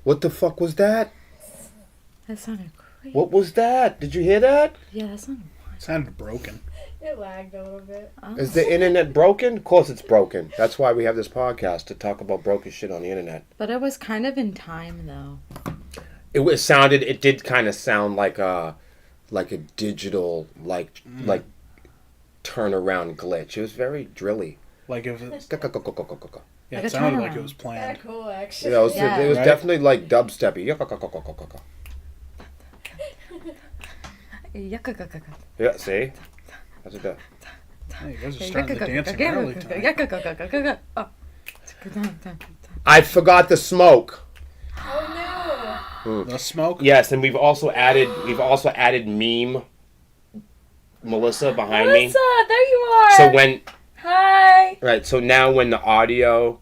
What the fuck was that? That sounded crazy. What was that? Did you hear that? Yeah, that sounded It sounded broken. It lagged a little bit. Oh. Is the internet broken? Of course it's broken. That's why we have this podcast, to talk about broken shit on the internet. But it was kind of in time, though. It did kind of sound like a digital, like turnaround glitch. It was very drilly. Like if it's... Yeah, Like it a sounded like turnaround. it was Kind planned. of cool, actually. Yeah, it was Right? definitely like dubsteppy. Yeah, see? That's what that. Hey, you guys are starting to dance early tonight. Oh. I forgot the smoke. Oh The smoke? Yes, and we've also added meme Melissa behind Melissa, me. there you are. So when Hi. right, so now when the audio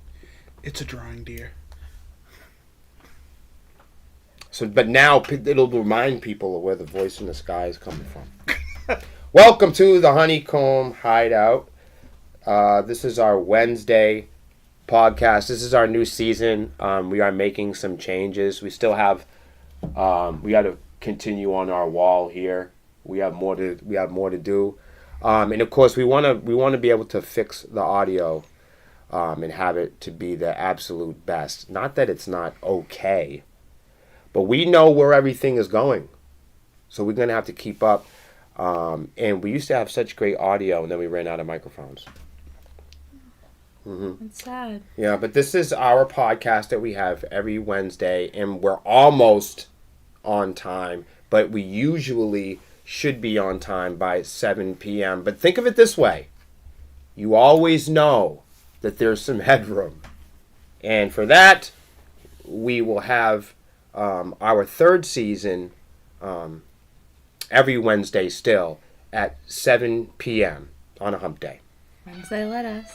It's a drawing, dear. but now it'll remind people of where the voice in the sky is coming from. Welcome to the Honeycomb Hideout. This is our Wednesday podcast. This is our new season. We are making some changes. We still have we got to continue on our wall here. We have more to do. And of course we want to be able to fix the audio and have it to be the absolute best. Not that it's not okay, but we know where everything is going. So we're going to have to keep up. And we used to have such great audio, and then we ran out of microphones. Mm-hmm. It's sad. Yeah, but this is our podcast that we have every Wednesday, and we're almost on time, but we usually should be on time by 7 p.m. But think of it this way. You always know that there's some headroom. And for that, we will have our third season every Wednesday still at 7 p.m. on a hump day. Wednesday, let us.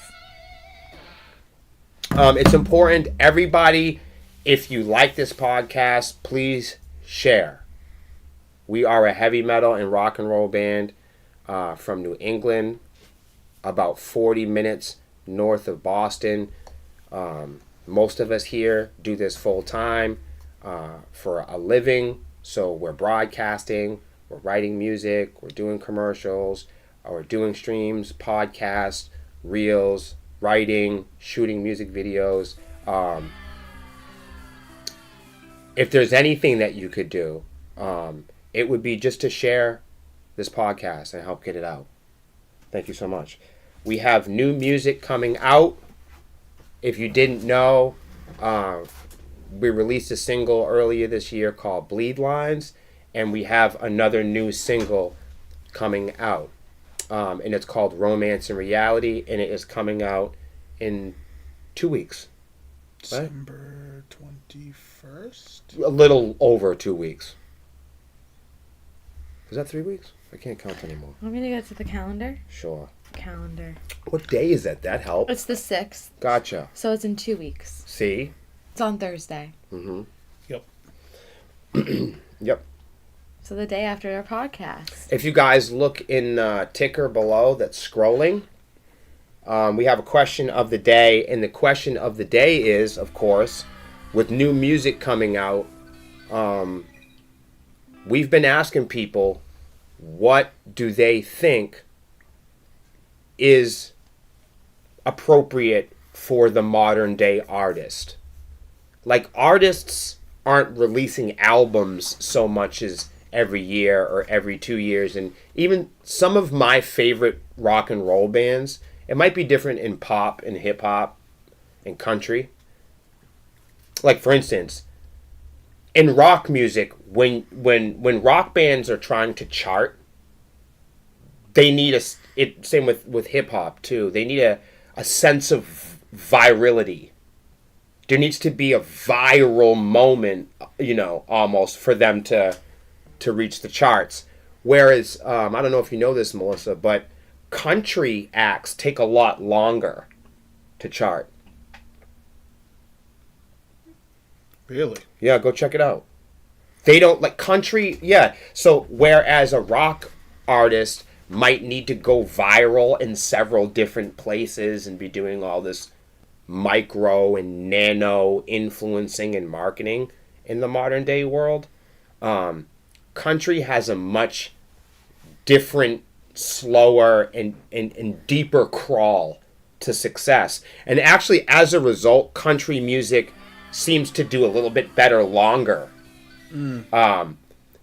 It's important, everybody, if you like this podcast, please share. We are a heavy metal and rock and roll band from New England, about 40 minutes north of Boston. Most of us here do this full time for a living, so we're broadcasting, we're writing music, we're doing commercials, we're doing streams, podcasts, reels, writing, shooting music videos. If there's anything that you could do, it would be just to share this podcast and help get it out. Thank you so much. We have new music coming out. If you didn't know, we released a single earlier this year called Bleed Lines, and we have another new single coming out. And it's called Romance and Reality, and it is coming out in 2 weeks. Right? December 21st? A little over 2 weeks. Is that 3 weeks? I can't count anymore. Want me to get to the calendar? Sure. Calendar. What day is that? That helps. It's the 6th. Gotcha. So it's in 2 weeks. See? It's on Thursday. Mm-hmm. Yep. Yep. So the day after our podcast. If you guys look in the ticker below that's scrolling, we have a question of the day. And the question of the day is, of course, with new music coming out, we've been asking people what do they think is appropriate for the modern day artist. Like, artists aren't releasing albums so much as every year or every 2 years. And even some of my favorite rock and roll bands, it might be different in pop and hip hop and country. Like, for instance, in rock music, when rock bands are trying to chart, they need same with hip hop too. They need a sense of virility. There needs to be a viral moment, almost for them to reach the charts. Whereas, I don't know if you know this, Melissa, but country acts take a lot longer to chart. Really? Yeah, go check it out. They don't like country. Yeah. So whereas a rock artist might need to go viral in several different places and be doing all this micro and nano influencing and marketing, in the modern day world. Country has a much different, slower, and deeper crawl to success. And actually, as a result, country music seems to do a little bit better longer.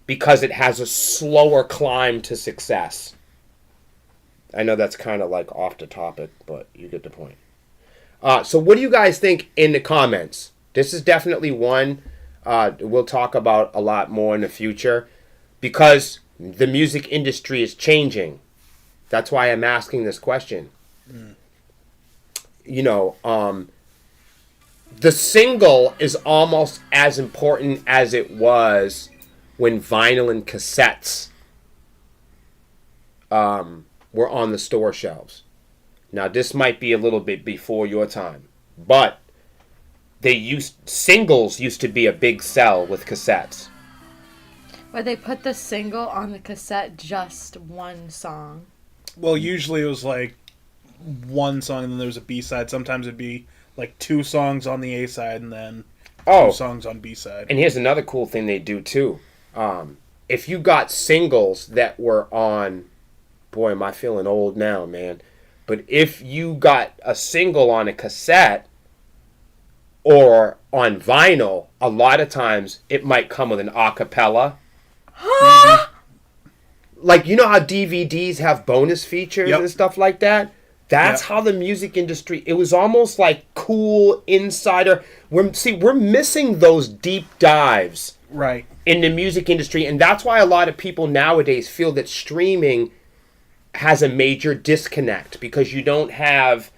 Because it has a slower climb to success. I know that's kind of like off the topic, but you get the point. So what do you guys think in the comments? This is definitely one we'll talk about a lot more in the future because the music industry is changing. That's why I'm asking this question. You know, the single is almost as important as it was when vinyl and cassettes were on the store shelves. Now, this might be a little bit before your time, but singles used to be a big sell with cassettes. Where they put the single on the cassette, just one song. Well, usually it was like one song and then there was a B-side. Sometimes it'd be like 2 songs on the A-side and then 2 songs on B-side. And here's another cool thing they do too. If you got singles that were on, boy, am I feeling old now, man. But if you got a single on a cassette or on vinyl, a lot of times it might come with an acapella. Like, you know how DVDs have bonus features and stuff like that? That's how the music industry, it was almost like cool insider. We're missing those deep dives in the music industry. And that's why a lot of people nowadays feel that streaming has a major disconnect because you don't have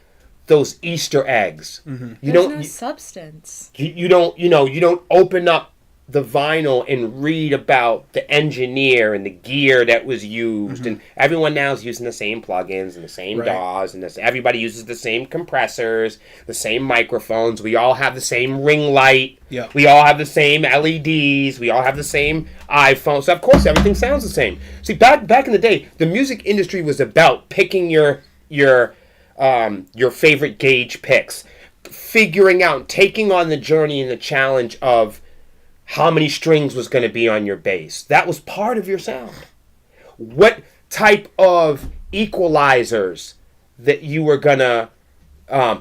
those Easter eggs. There's no substance. You don't open up the vinyl and read about the engineer and the gear that was used, and everyone now is using the same plugins and the same DAWs, and everybody uses the same compressors, the same microphones. We all have the same ring light. We all have the same LEDs. We all have the same iPhones. So of course everything sounds the same. See, back in the day, the music industry was about picking your favorite gauge picks, figuring out, taking on the journey and the challenge of how many strings was going to be on your bass. That was part of your sound. What type of equalizers that you were going to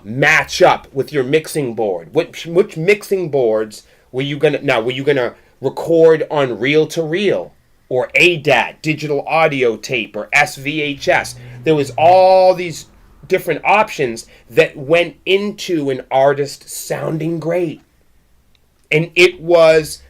match up with your mixing board? Which mixing boards were you going to record on reel-to-reel or ADAT, digital audio tape, or SVHS? There was all these different options that went into an artist sounding great. And it was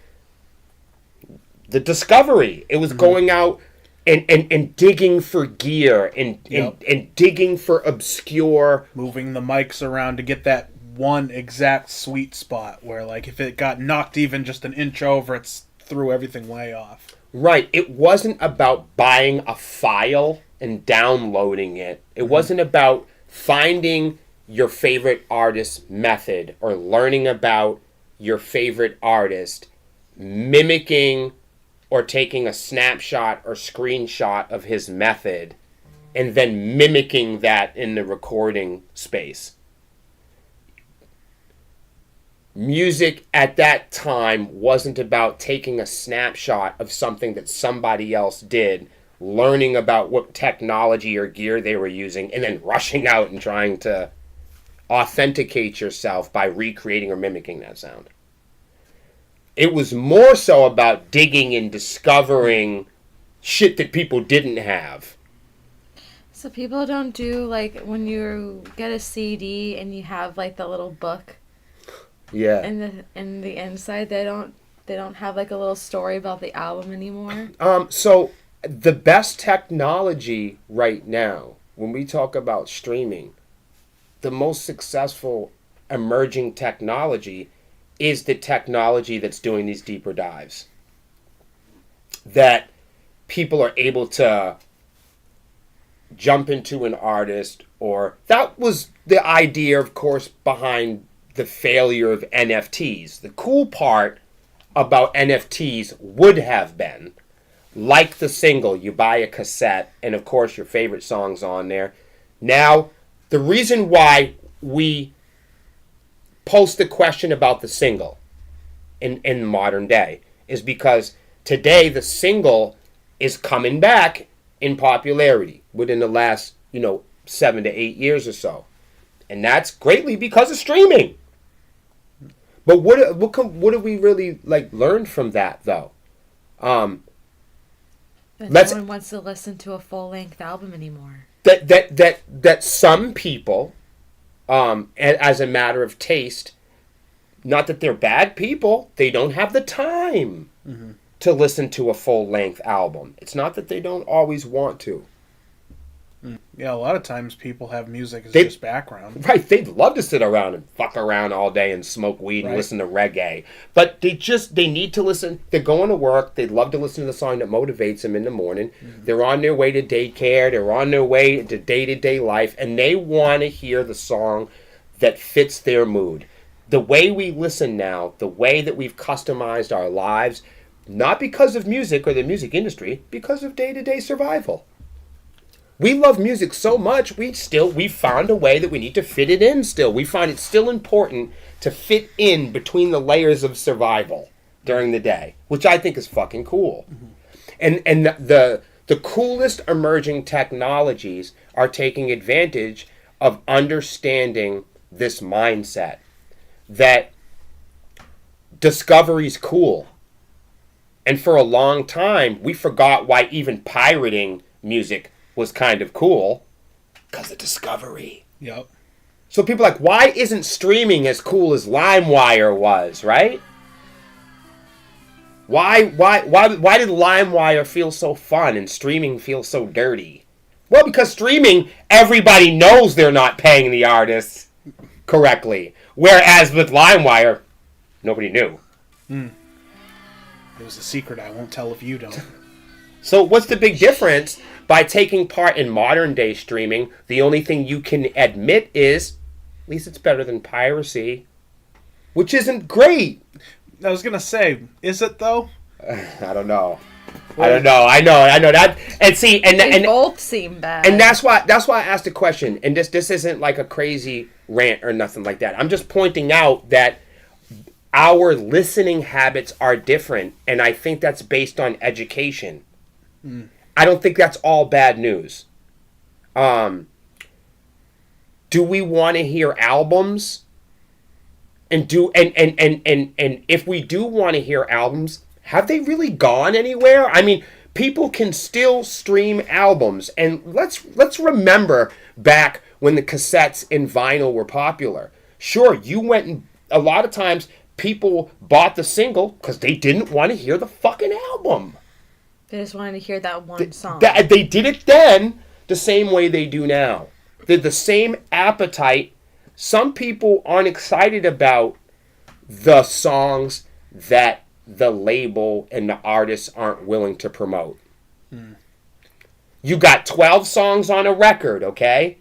the discovery. It was going out and digging for gear and digging for obscure... Moving the mics around to get that one exact sweet spot where, like, if it got knocked even just an inch over, it threw everything way off. Right. It wasn't about buying a file and downloading it. It wasn't about finding your favorite artist's method or learning about your favorite artist, mimicking or taking a snapshot or screenshot of his method and then mimicking that in the recording space. Music at that time wasn't about taking a snapshot of something that somebody else did, learning about what technology or gear they were using, and then rushing out and trying to authenticate yourself by recreating or mimicking that sound. It was more so about digging and discovering shit that people didn't have. So people don't do, like, when you get a CD and you have, like, the little book. Yeah. In the inside, they don't have, like, a little story about the album anymore. So the best technology right now, when we talk about streaming, the most successful emerging technology is the technology that's doing these deeper dives. That people are able to jump into an artist, or that was the idea, of course, behind the failure of NFTs. The cool part about NFTs would have been, like the single, you buy a cassette, and of course your favorite song's on there. Now, the reason why we post the question about the single in modern day is because today the single is coming back in popularity within the last 7 to 8 years or so, and that's greatly because of streaming. But what have we really learned from that though? But no one wants to listen to a full length album anymore. That some people, as a matter of taste, not that they're bad people, they don't have the time to listen to a full length album. It's not that they don't always want to. Yeah, a lot of times people have music as just background. Right, they'd love to sit around and fuck around all day and smoke weed and listen to reggae. But they need to listen. They're going to work. They'd love to listen to the song that motivates them in the morning. Mm-hmm. They're on their way to daycare. They're on their way to day-to-day life. And they want to hear the song that fits their mood. The way we listen now, the way that we've customized our lives, not because of music or the music industry, because of day-to-day survival. We love music so much, we found a way that we need to fit it in still. We find it still important to fit in between the layers of survival during the day, which I think is fucking cool. Mm-hmm. And the coolest emerging technologies are taking advantage of understanding this mindset that discovery's cool. And for a long time, we forgot why even pirating music was kind of cool, because of discovery. Yep. So people are like, why isn't streaming as cool as LimeWire was, right? Why did LimeWire feel so fun and streaming feel so dirty? Well, because streaming, everybody knows they're not paying the artists correctly. Whereas with LimeWire, nobody knew. It was a secret I won't tell if you don't. So what's the big difference? By taking part in modern day streaming, the only thing you can admit is, at least it's better than piracy, which isn't great. I was going to say, is it though? I don't know. I know that. And see, and they both seem bad. And that's why I asked the question. And this isn't like a crazy rant or nothing like that. I'm just pointing out that our listening habits are different, and I think that's based on education. I don't think that's all bad news. Do we want to hear albums? And if we do want to hear albums, have they really gone anywhere? I mean, people can still stream albums, and let's remember back when the cassettes and vinyl were popular. Sure, you went and a lot of times people bought the single because they didn't want to hear the fucking album. They just wanted to hear that one song. They did it then the same way they do now. The same appetite. Some people aren't excited about the songs that the label and the artists aren't willing to promote. You got 12 songs on a record, okay?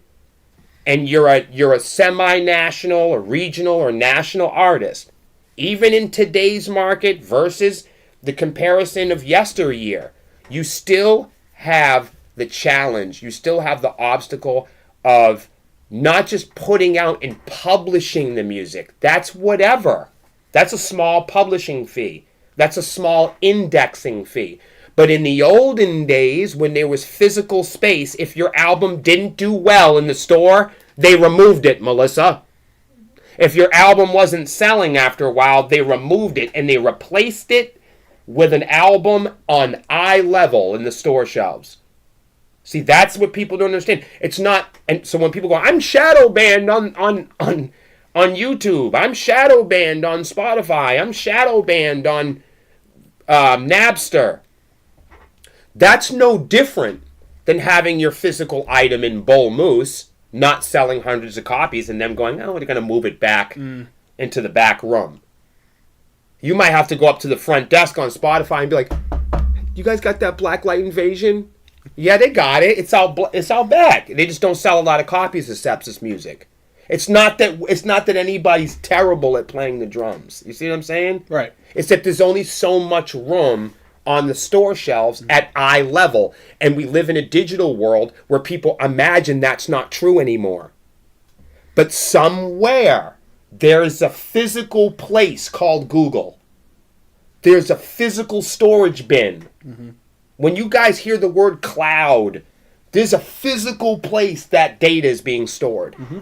And you're a semi-national or regional or national artist. Even in today's market versus the comparison of yesteryear, you still have the challenge, you still have the obstacle of not just putting out and publishing the music. That's whatever. That's a small publishing fee. That's a small indexing fee. But in the olden days, when there was physical space, if your album didn't do well in the store, they removed it, Melissa. If your album wasn't selling after a while, they removed it and they replaced it with an album on eye level in the store shelves. See, that's what people don't understand. It's not, and so when people go, I'm shadow banned on YouTube, I'm shadow banned on Spotify, I'm shadow banned on Napster. That's no different than having your physical item in Bull Moose, not selling hundreds of copies, and them going, oh, we're going to move it back into the back room. You might have to go up to the front desk on Spotify and be like, you guys got that Black Light Invasion? Yeah, they got it. It's out back. They just don't sell a lot of copies of Sepsis music. It's not that anybody's terrible at playing the drums. You see what I'm saying? Right. It's that there's only so much room on the store shelves at eye level. And we live in a digital world where people imagine that's not true anymore. But somewhere there's a physical place called Google There's a physical storage bin. Mm-hmm. When you guys hear the word cloud, there's a physical place that data is being stored. Mm-hmm.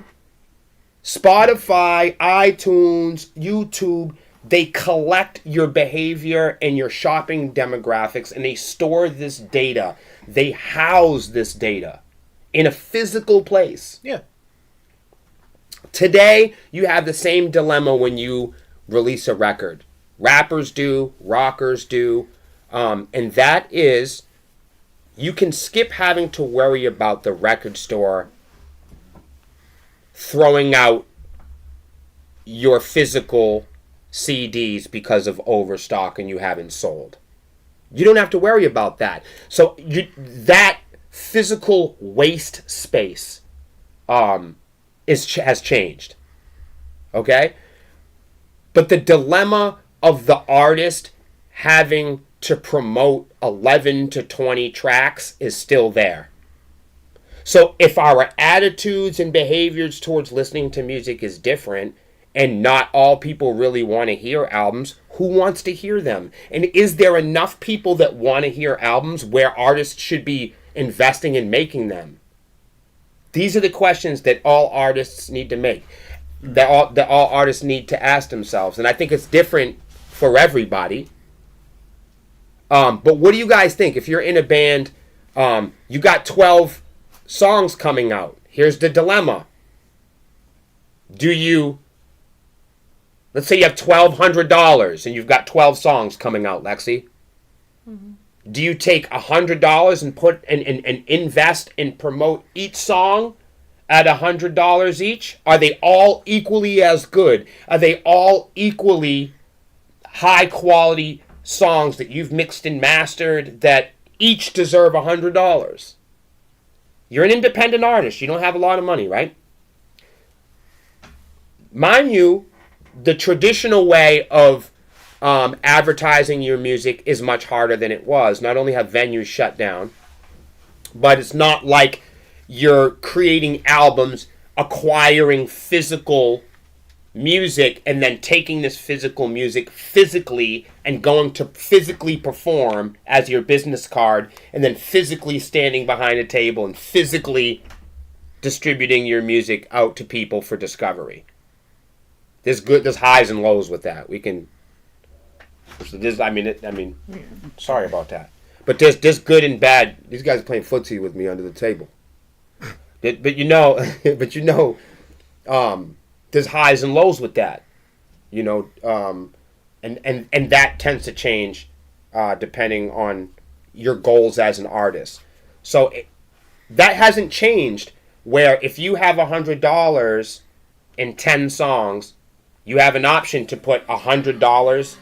Spotify, iTunes, YouTube, they collect your behavior and your shopping demographics, and they store this data. They house this data in a physical place. Yeah. Today, you have the same dilemma when you release a record. Rappers do, rockers do, and that is, you can skip having to worry about the record store throwing out your physical CDs because of overstock and you haven't sold. You don't have to worry about that. So that physical waste space has changed. Okay? But the dilemma of the artist having to promote 11 to 20 tracks is still there. So if our attitudes and behaviors towards listening to music is different, and not all people really want to hear albums, who wants to hear them? And is there enough people that want to hear albums where artists should be investing in making them? These are the questions that all artists need to make, that all artists need to ask themselves. And I think it's different for everybody. But what do you guys think? If you're in a band, you got 12 songs coming out. Here's the dilemma. Let's say you have $1,200 and you've got 12 songs coming out, Lexi. Mm-hmm. Do you take $100 and put and invest and promote each song at $100 each? Are they all equally as good? Are they all equally high quality songs that you've mixed and mastered that each deserve $100? You're an independent artist. You don't have a lot of money, right? Mind you, the traditional way of advertising your music is much harder than it was. Not only have venues shut down, but it's not like you're creating albums, acquiring physical music, and then taking this physical music physically and going to physically perform as your business card, and then physically standing behind a table and physically distributing your music out to people for discovery. There's highs and lows with that. We can. Sorry about that. But there's good and bad. These guys are playing footsie with me under the table. But there's highs and lows with that. And that tends to change depending on your goals as an artist. So that hasn't changed. Where if you have $100 in 10 songs, you have an option to put $100.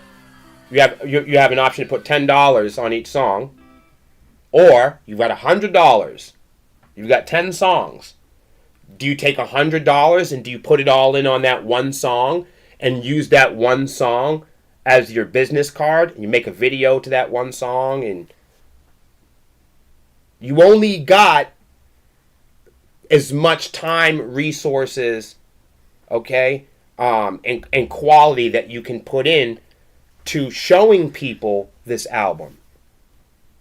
You have an option to put $10 on each song, or you've got $100. You've got 10 songs. Do you take $100 and do you put it all in on that one song and use that one song as your business card? And you make a video to that one song, and you only got as much time, resources, okay, and quality that you can put in to showing people this album.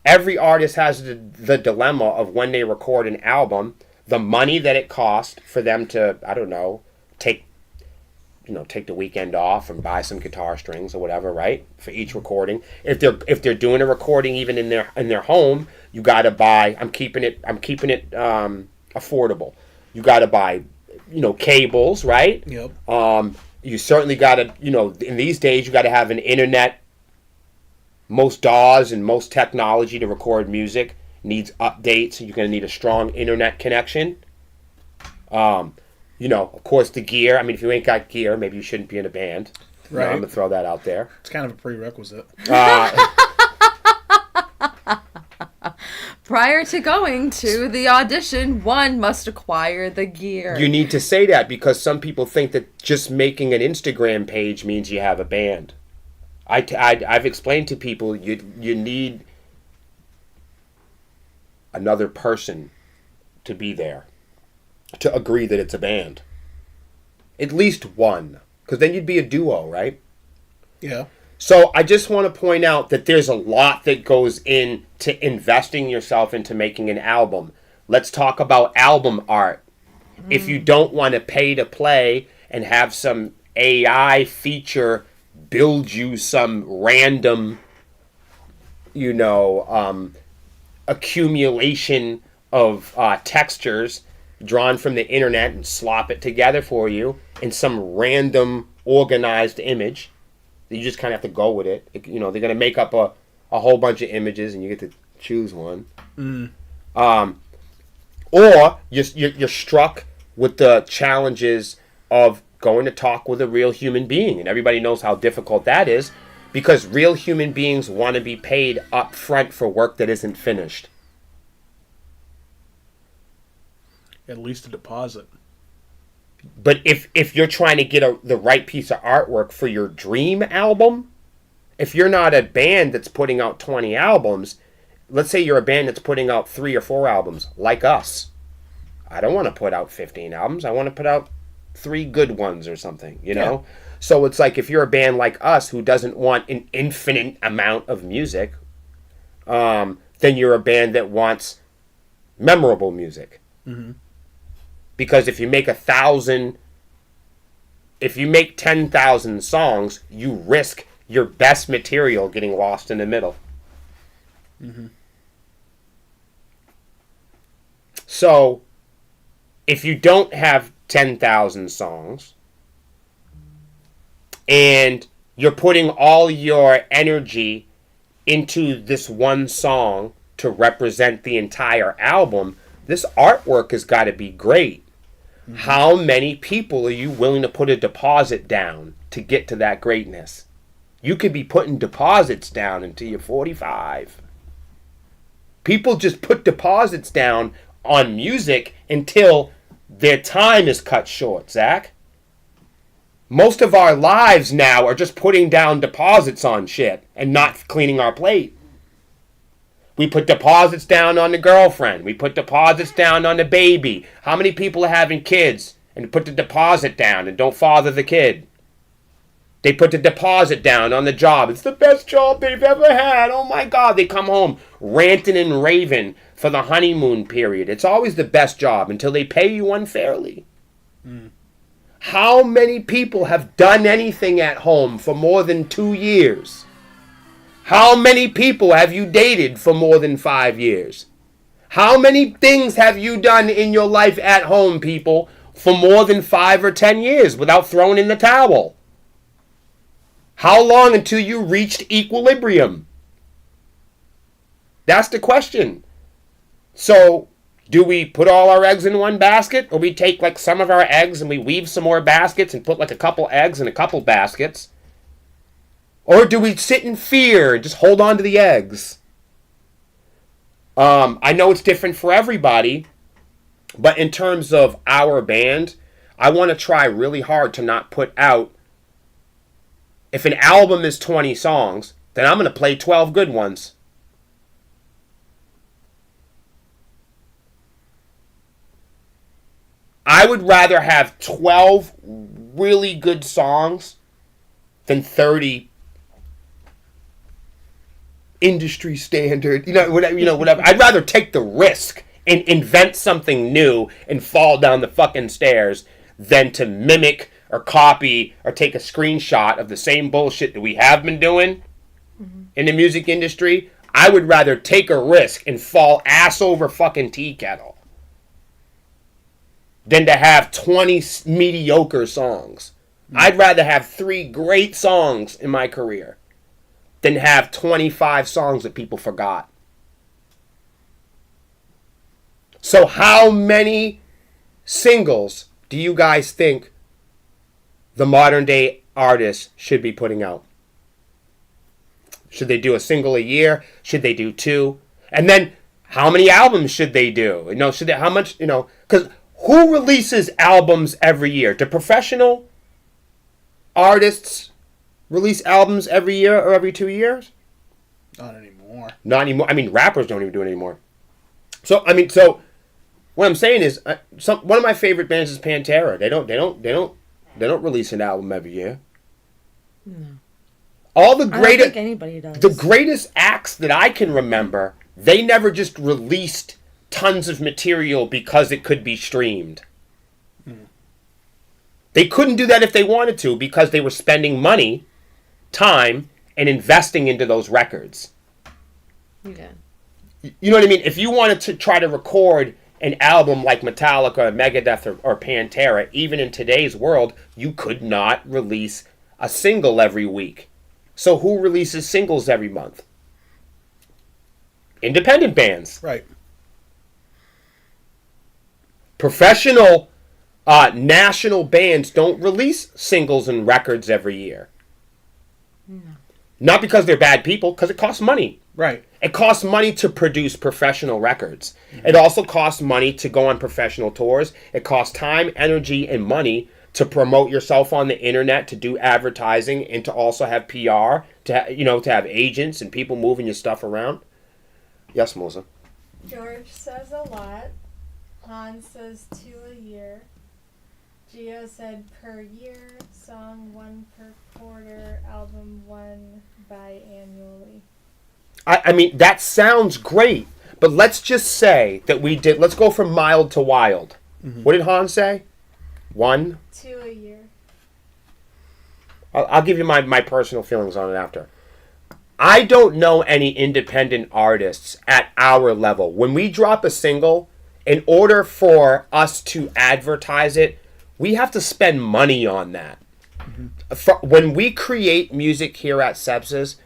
Every artist has the dilemma of when they record an album, the money that it costs for them to, I don't know, take the weekend off and buy some guitar strings or whatever, right? For each recording. If they're doing a recording even in their home, you got to buy. I'm keeping it affordable. You got to buy, cables, right? Yep. You certainly got to, in these days, you got to have an internet. Most DAWs and most technology to record music needs updates. You're going to need a strong internet connection. Of course, the gear. I mean, if you ain't got gear, maybe you shouldn't be in a band. Right. I'm going to throw that out there. It's kind of a prerequisite. Prior to going to the audition, one must acquire the gear. You need to say that because some people think that just making an Instagram page means you have a band. I've explained to people you need another person to be there to agree that it's a band. At least one. Because then you'd be a duo, right? Yeah. So I just want to point out that there's a lot that goes into investing yourself into making an album. Let's talk about album art. If you don't want to pay to play and have some AI feature build you some random, accumulation of textures drawn from the internet and slop it together for you in some random organized image, you just kind of have to go with it. They're going to make up a whole bunch of images and you get to choose one. Or you're struck with the challenges of going to talk with a real human being. And everybody knows how difficult that is because real human beings want to be paid up front for work that isn't finished. At least a deposit. But if you're trying to get the right piece of artwork for your dream album, if you're not a band that's putting out 20 albums, let's say you're a band that's putting out 3 or 4 albums, like us. I don't want to put out 15 albums. I want to put out 3 good ones or something, Yeah. So it's like if you're a band like us who doesn't want an infinite amount of music, then you're a band that wants memorable music. Mm-hmm. Because if you make 10,000 songs, you risk your best material getting lost in the middle. Mm-hmm. So, if you don't have 10,000 songs, and you're putting all your energy into this one song to represent the entire album, this artwork has got to be great. Mm-hmm. How many people are you willing to put a deposit down to get to that greatness? You could be putting deposits down until you're 45. People just put deposits down on music until their time is cut short, Zach. Most of our lives now are just putting down deposits on shit and not cleaning our plate. We put deposits down on the girlfriend. We put deposits down on the baby. How many people are having kids and put the deposit down and don't father the kid? They put the deposit down on the job. It's the best job they've ever had. Oh my God. They come home ranting and raving for the honeymoon period. It's always the best job until they pay you unfairly. Mm. How many people have done anything at home for more than 2 years? How many people have you dated for more than 5 years? How many things have you done in your life at home, people, for more than 5 or 10 years without throwing in the towel? How long until you reached equilibrium? That's the question. So, do we put all our eggs in one basket? Or we take like some of our eggs and we weave some more baskets and put like a couple eggs in a couple baskets? Or do we sit in fear and just hold on to the eggs? I know it's different for everybody, but in terms of our band, I want to try really hard to not put out. If an album is 20 songs, then I'm going to play 12 good ones. I would rather have 12 really good songs than 30 industry standard, whatever. I'd rather take the risk and invent something new and fall down the fucking stairs than to mimic or copy or take a screenshot of the same bullshit that we have been doing in the music industry. I would rather take a risk and fall ass over fucking tea kettle than to have 20 mediocre songs. I'd rather have 3 great songs in my career than have 25 songs that people forgot. So how many singles do you guys think the modern day artists should be putting out? Should they do a single a year? Should they do 2? And then how many albums should they do? How much, because who releases albums every year? Do professional artists release albums every year or every 2 years? Not anymore. Not anymore. I mean, rappers don't even do it anymore. So what I'm saying is, one of my favorite bands is Pantera. They don't release an album every year. No. All the I don't greatest, think anybody does. the greatest acts that I can remember, they never just released tons of material because it could be streamed. They couldn't do that if they wanted to because they were spending money, time, and investing into those records. Yeah. You know what I mean? If you wanted to try to record an album like Metallica or Megadeth or Pantera, even in today's world, you could not release a single every week. So who releases singles every month? Independent bands. Right. Professional national bands don't release singles and records every year. No. Not because they're bad people, because it costs money. Right. It costs money to produce professional records. It also costs money to go on professional tours. It costs time, energy, and money to promote yourself on the internet, to do advertising, and to also have PR, to have agents and people moving your stuff around. Yes, Melissa. George says a lot. Han says 2 a year. Gio said per year. Song 1 per quarter. Album 1 biannually. I mean, that sounds great, but let's just say that let's go from mild to wild. Mm-hmm. What did Han say? 1? 2 a year. I'll give you my personal feelings on it after. I don't know any independent artists at our level. When we drop a single, in order for us to advertise it, we have to spend money on that. Mm-hmm. When we create music here at Sepsis,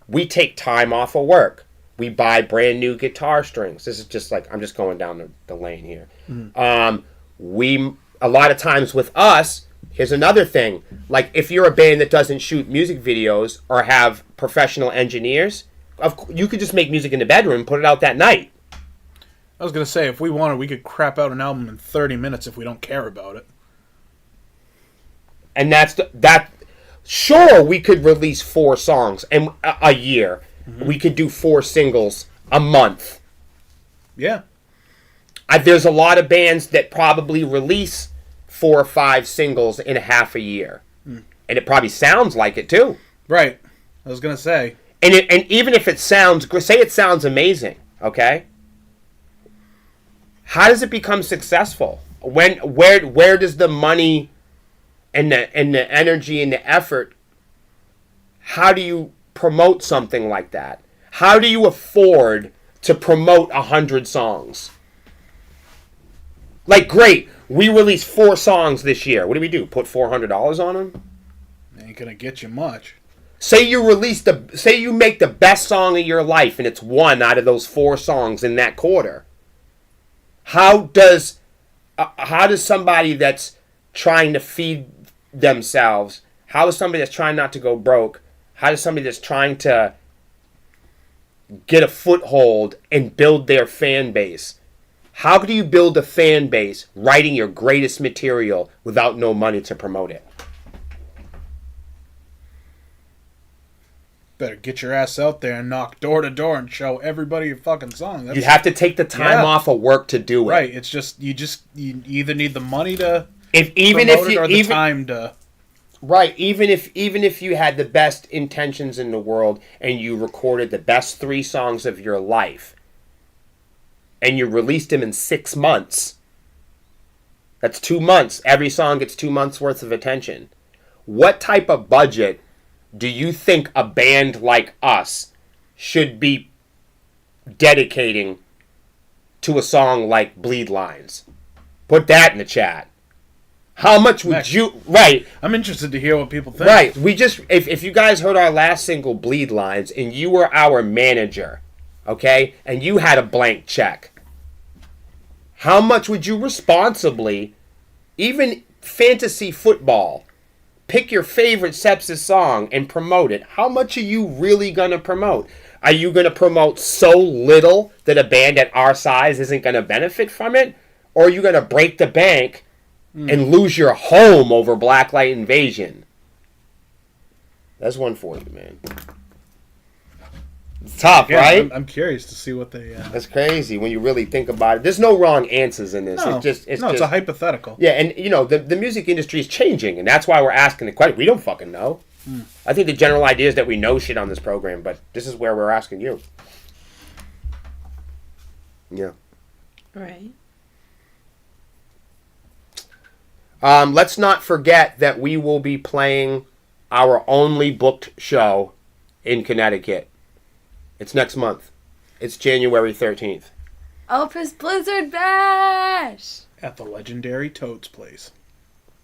we take time off of work. We buy brand new guitar strings. This is just like, I'm just going down the lane here. Mm-hmm. A lot of times with us, here's another thing. Like, if you're a band that doesn't shoot music videos or have professional engineers, you could just make music in the bedroom and put it out that night. I was going to say, if we wanted, we could crap out an album in 30 minutes if we don't care about it. And sure, we could release 4 songs a year. Mm-hmm. We could do 4 singles a month. Yeah. There's a lot of bands that probably release 4 or 5 singles in a half a year. Mm. And it probably sounds like it, too. Right. I was going to say. And even if it sounds amazing, okay? How does it become successful? Where does the money and the energy and the effort, how do you promote something like that? How do you afford to promote 100 songs? Like, great, we released 4 songs this year. What do we do? Put $400 on them? Ain't gonna get you much. Say you make the best song of your life, and it's 1 out of those 4 songs in that quarter. How does somebody that's trying to feed themselves, how is somebody that's trying not to go broke, how does somebody that's trying to get a foothold and build their fan base, how do you build a fan base writing your greatest material without no money to promote it? Better get your ass out there and knock door to door and show everybody your fucking song. You have to take the time off of work to do it. Right. It's just you either need the money to time to. Right. Even if you had the best intentions in the world and you recorded the best 3 songs of your life and you released them in 6 months, that's 2 months. Every song gets 2 months worth of attention. What type of budget do you think a band like us should be dedicating to a song like Bleed Lines? Put that in the chat. How much would you... Right. I'm interested to hear what people think. Right. We just... If you guys heard our last single, Bleed Lines, and you were our manager, okay, and you had a blank check, how much would you responsibly, even fantasy football, pick your favorite Sepsis song and promote it? How much are you really going to promote? Are you going to promote so little that a band at our size isn't going to benefit from it? Or are you going to break the bank and lose your home over Blacklight Invasion? That's one for you, man. It's tough, right? I'm curious to see what they... That's crazy when you really think about it. There's no wrong answers in this. No, it's a hypothetical. Yeah, and the music industry is changing, and that's why we're asking the question. We don't fucking know. I think the general idea is that we know shit on this program, but this is where we're asking you. Yeah. Right. Let's not forget that we will be playing our only booked show in Connecticut. It's next month. It's January 13th. Opus Blizzard Bash! At the legendary Toad's Place.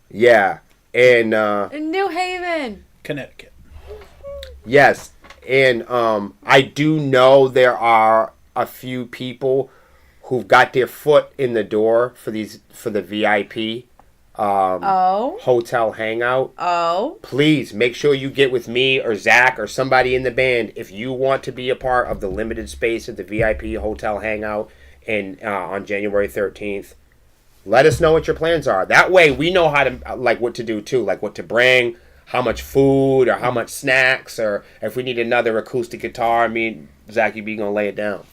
Yeah. And, in New Haven! Connecticut. Yes. And I do know there are a few people who've got their foot in the door for the VIP hotel hangout. Oh. Please make sure you get with me or Zach or somebody in the band if you want to be a part of the limited space at the VIP hotel hangout on January 13th. Let us know what your plans are. That way we know how to what to do too, like what to bring, how much food or how much snacks, or if we need another acoustic guitar, me and Zach, you be gonna lay it down.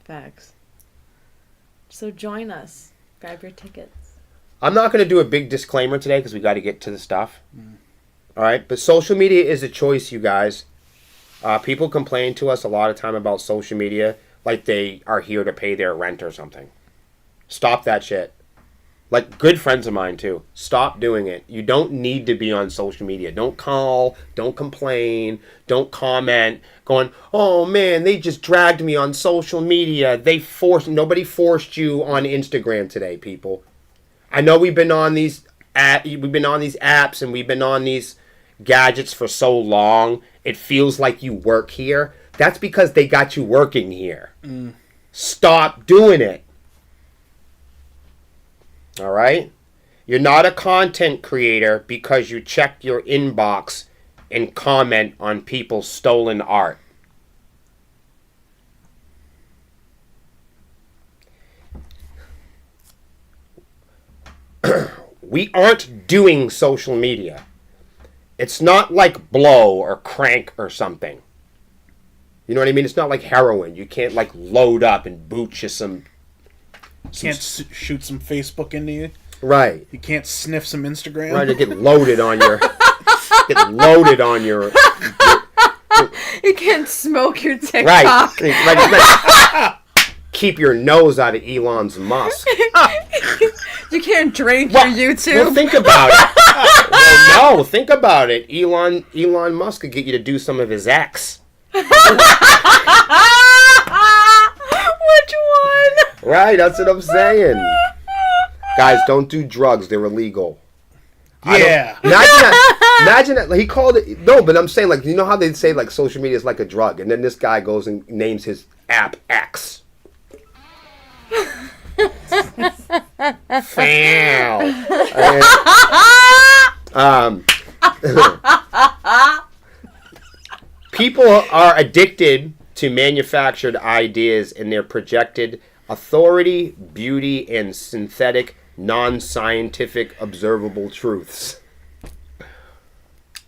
Facts. So join us. Grab your tickets. I'm not going to do a big disclaimer today because we got to get to the stuff. All right, but social media is a choice, you guys. People complain to us a lot of time about social media like they are here to pay their rent or something. Stop that shit. Like good friends of mine too. Stop doing it. You don't need to be on social media. Don't call. Don't complain. Don't comment. Going, oh man, they just dragged me on social media. Nobody forced you on Instagram today, people. I know we've been on these apps and we've been on these gadgets for so long. It feels like you work here. That's because they got you working here. Stop doing it. All right? You're not a content creator because you check your inbox and comment on people's stolen art. We aren't doing social media. It's not like blow or crank or something. You know what I mean? It's not like heroin. You can't load up and boot you some... Can't shoot some Facebook into you. Right. You can't sniff some Instagram. Right, to get loaded on your... You can't smoke your TikTok. Right. Keep your nose out of Elon's Musk. You can't drink your YouTube. Well, think about it. Think about it. Elon Musk could get you to do some of his acts. Which one? Right, that's what I'm saying. Guys, don't do drugs. They're illegal. Yeah. Imagine that. He called it... No, but I'm saying, you know how they say, social media is like a drug? And then this guy goes and names his app X. Fail. People are addicted to manufactured ideas and their projected authority, beauty, and synthetic, non-scientific, observable truths.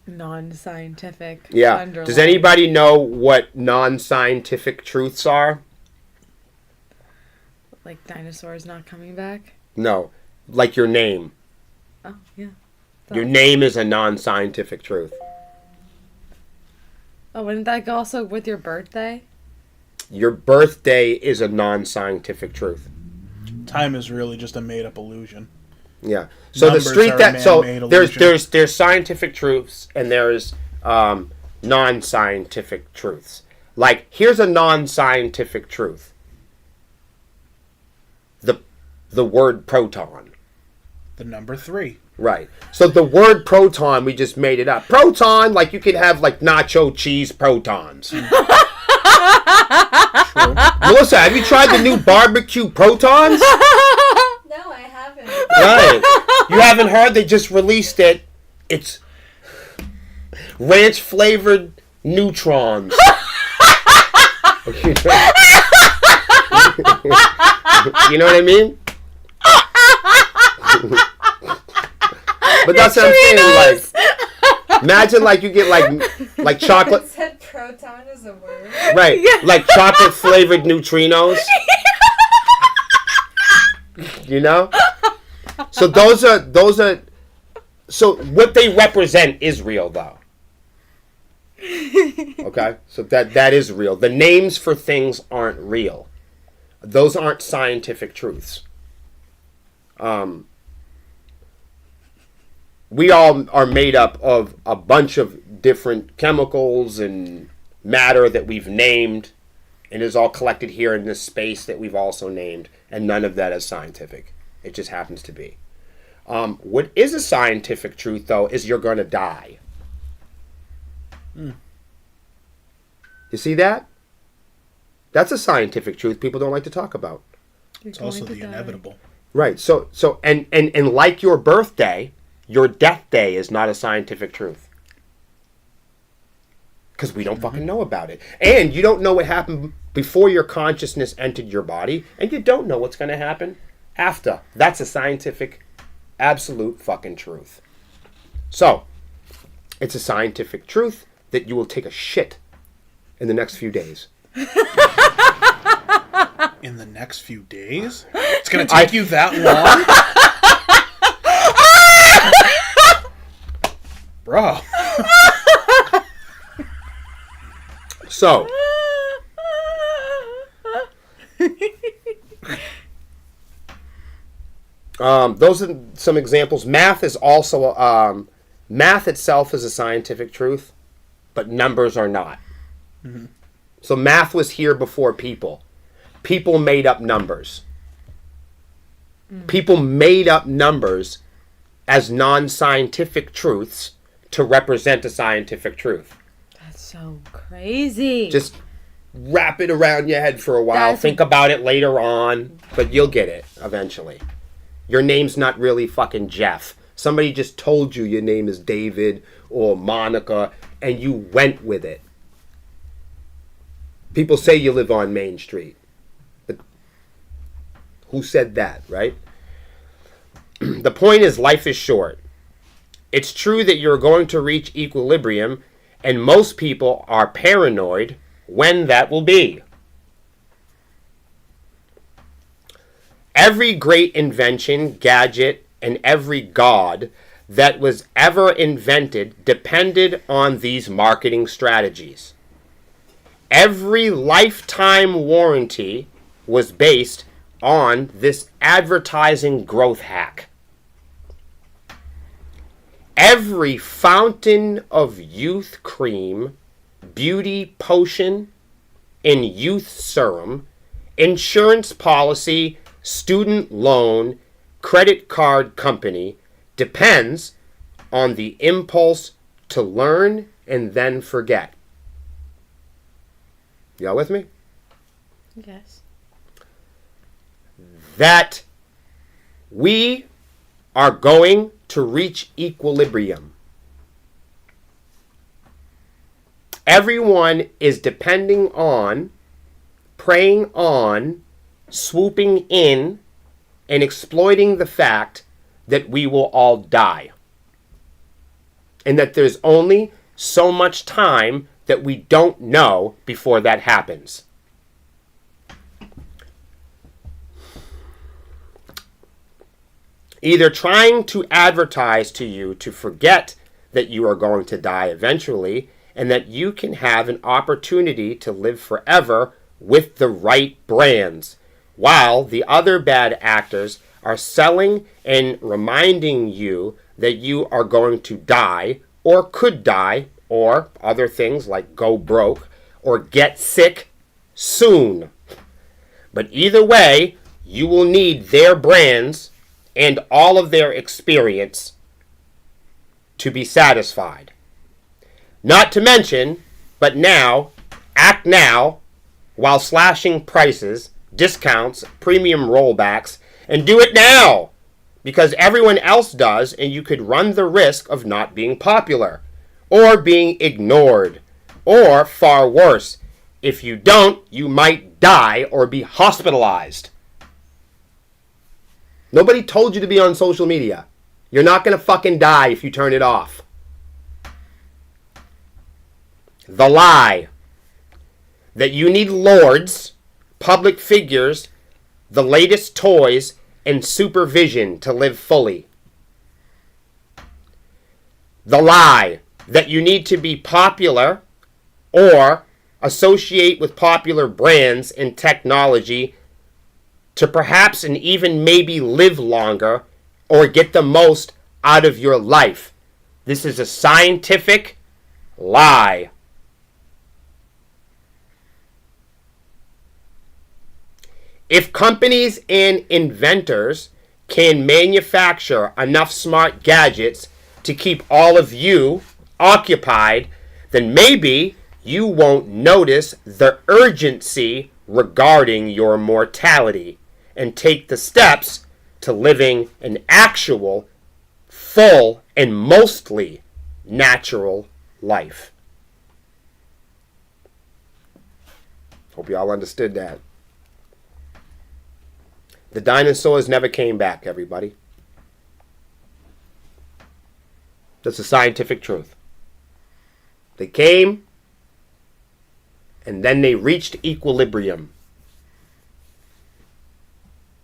Non-scientific. Yeah. Underline. Does anybody know what non-scientific truths are? Like dinosaurs not coming back? No. Like your name. Oh, yeah. Your name is a non-scientific truth. Oh, wouldn't that go also with your birthday? Your birthday is a non-scientific truth. Time is really just a made-up illusion. Yeah. So Numbers the street are that a so man-made there's scientific truths and there's non-scientific truths. Like here's a non-scientific truth. The word proton. The number 3. Right. So the word proton, we just made it up. Proton, like you could have nacho cheese protons. True. Melissa, have you tried the new barbecue protons? No, I haven't. Right. You haven't heard? They just released it. It's ranch flavored neutrons. You know what I mean? But that's what I'm saying. Imagine you get like chocolate. It said proton is a word. Right. Yeah. Like chocolate flavored neutrinos. You know? So those are So what they represent is real, though. Okay? So that is real. The names for things aren't real. Those aren't scientific truths. We all are made up of a bunch of different chemicals and matter that we've named, and is all collected here in this space that we've also named, and none of that is scientific. It just happens to be. What is a scientific truth, though, is you're going to die. You see that? That's a scientific truth people don't like to talk about. It's also the inevitable. Right. So and like your birthday, your death day is not a scientific truth. Because we don't fucking know about it. And you don't know what happened before your consciousness entered your body, and you don't know what's going to happen after. That's a scientific, absolute fucking truth. So, it's a scientific truth that you will take a shit in the next few days. In the next few days? It's going to take you that long? Bro. So, those are some examples. Math is also, math itself is a scientific truth, but numbers are not. Mm-hmm. So math was here before people. People made up numbers. People made up numbers as non-scientific truths to represent a scientific truth. That's so crazy. Just wrap it around your head for a while. Think about it later on, but you'll get it eventually. Your name's not really fucking Jeff. Somebody just told you your name is David or Monica, and you went with it. People say you live on Main Street. But who said that, right? The point is, life is short. It's true that you're going to reach equilibrium, and most people are paranoid when that will be. Every great invention, gadget, and every god that was ever invented depended on these marketing strategies. Every lifetime warranty was based on this advertising growth hack. Every fountain of youth cream, beauty potion, and youth serum, insurance policy, student loan, credit card company depends on the impulse to learn and then forget. Y'all with me? Yes. That we are going to reach equilibrium. Everyone is depending on, preying on, swooping in, and exploiting the fact that we will all die. And that there's only so much time that we don't know before that happens. Either trying to advertise to you to forget that you are going to die eventually, and that you can have an opportunity to live forever with the right brands, while the other bad actors are selling and reminding you that you are going to die, or could die, or other things like go broke, or get sick soon. But either way, you will need their brands and all of their experience to be satisfied. Not to mention, but now, act now, while slashing prices, discounts, premium rollbacks, and do it now, because everyone else does, and you could run the risk of not being popular, or being ignored, or far worse, if you don't, you might die or be hospitalized. Nobody told you to be on social media. You're not going to fucking die if you turn it off. The lie that you need lords, public figures, the latest toys, and supervision to live fully. The lie that you need to be popular or associate with popular brands and technology to perhaps and even maybe live longer or get the most out of your life. This is a scientific lie. If companies and inventors can manufacture enough smart gadgets to keep all of you occupied, then maybe you won't notice the urgency regarding your mortality and take the steps to living an actual, full, and mostly natural life. Hope y'all understood that. The dinosaurs never came back, everybody. That's a scientific truth. They came, and then they reached equilibrium.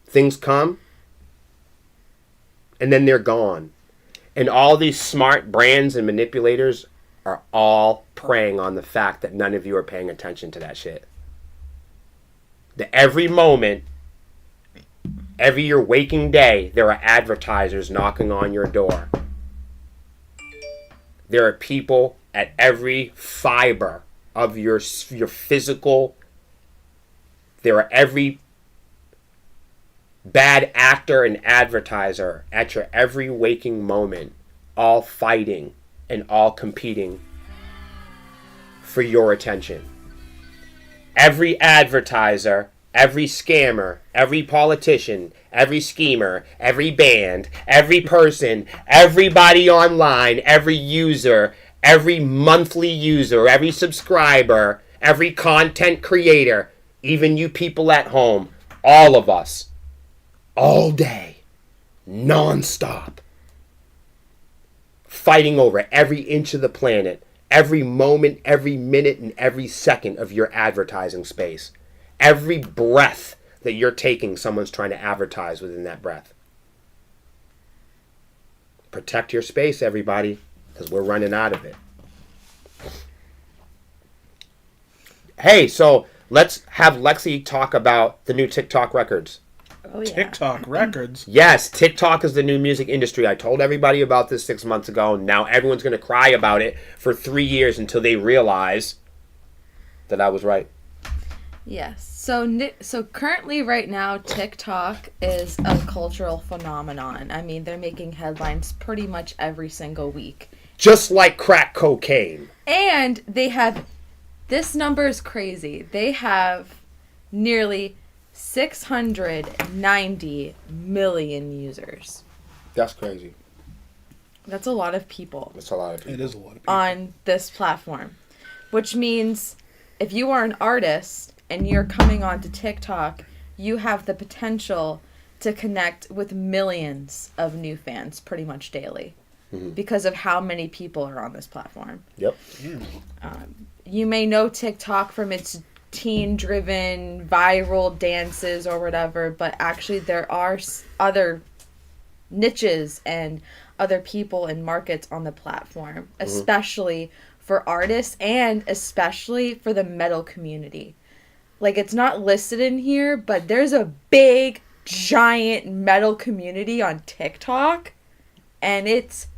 Things come, and then they're gone. And all these smart brands and manipulators are all preying on the fact that none of you are paying attention to that shit. That every moment, every your waking day, there are advertisers knocking on your door. There are people at every fiber of your physical. There are every bad actor and advertiser at your every waking moment, all fighting and all competing for your attention. Every advertiser, every scammer, every politician, every schemer, every band, every person, everybody online, every user, every monthly user, every subscriber, every content creator, even you people at home, all of us, all day, non-stop, fighting over every inch of the planet, every moment, every minute, and every second of your advertising space. Every breath that you're taking, someone's trying to advertise within that breath. Protect your space, everybody, because we're running out of it. Hey, so let's have Lexi talk about the new TikTok records. Oh, yeah. TikTok records? Yes, TikTok is the new music industry. I told everybody about this 6 months ago. Now everyone's going to cry about it for 3 years until they realize that I was right. Yes. So currently right now, TikTok is a cultural phenomenon. I mean, they're making headlines pretty much every single week. Just like crack cocaine. And they have, this number is crazy. They have nearly 690 million users. That's crazy. That's a lot of people. That's a lot of people. It is a lot of people. On this platform. Which means if you are an artist and you're coming onto TikTok, you have the potential to connect with millions of new fans pretty much daily. Mm-hmm. Because of how many people are on this platform. Yep. You may know TikTok from its teen-driven viral dances or whatever, but actually there are other niches and other people and markets on the platform, especially for artists and especially for the metal community. Like, it's not listed in here, but there's a big, giant metal community on TikTok, and it's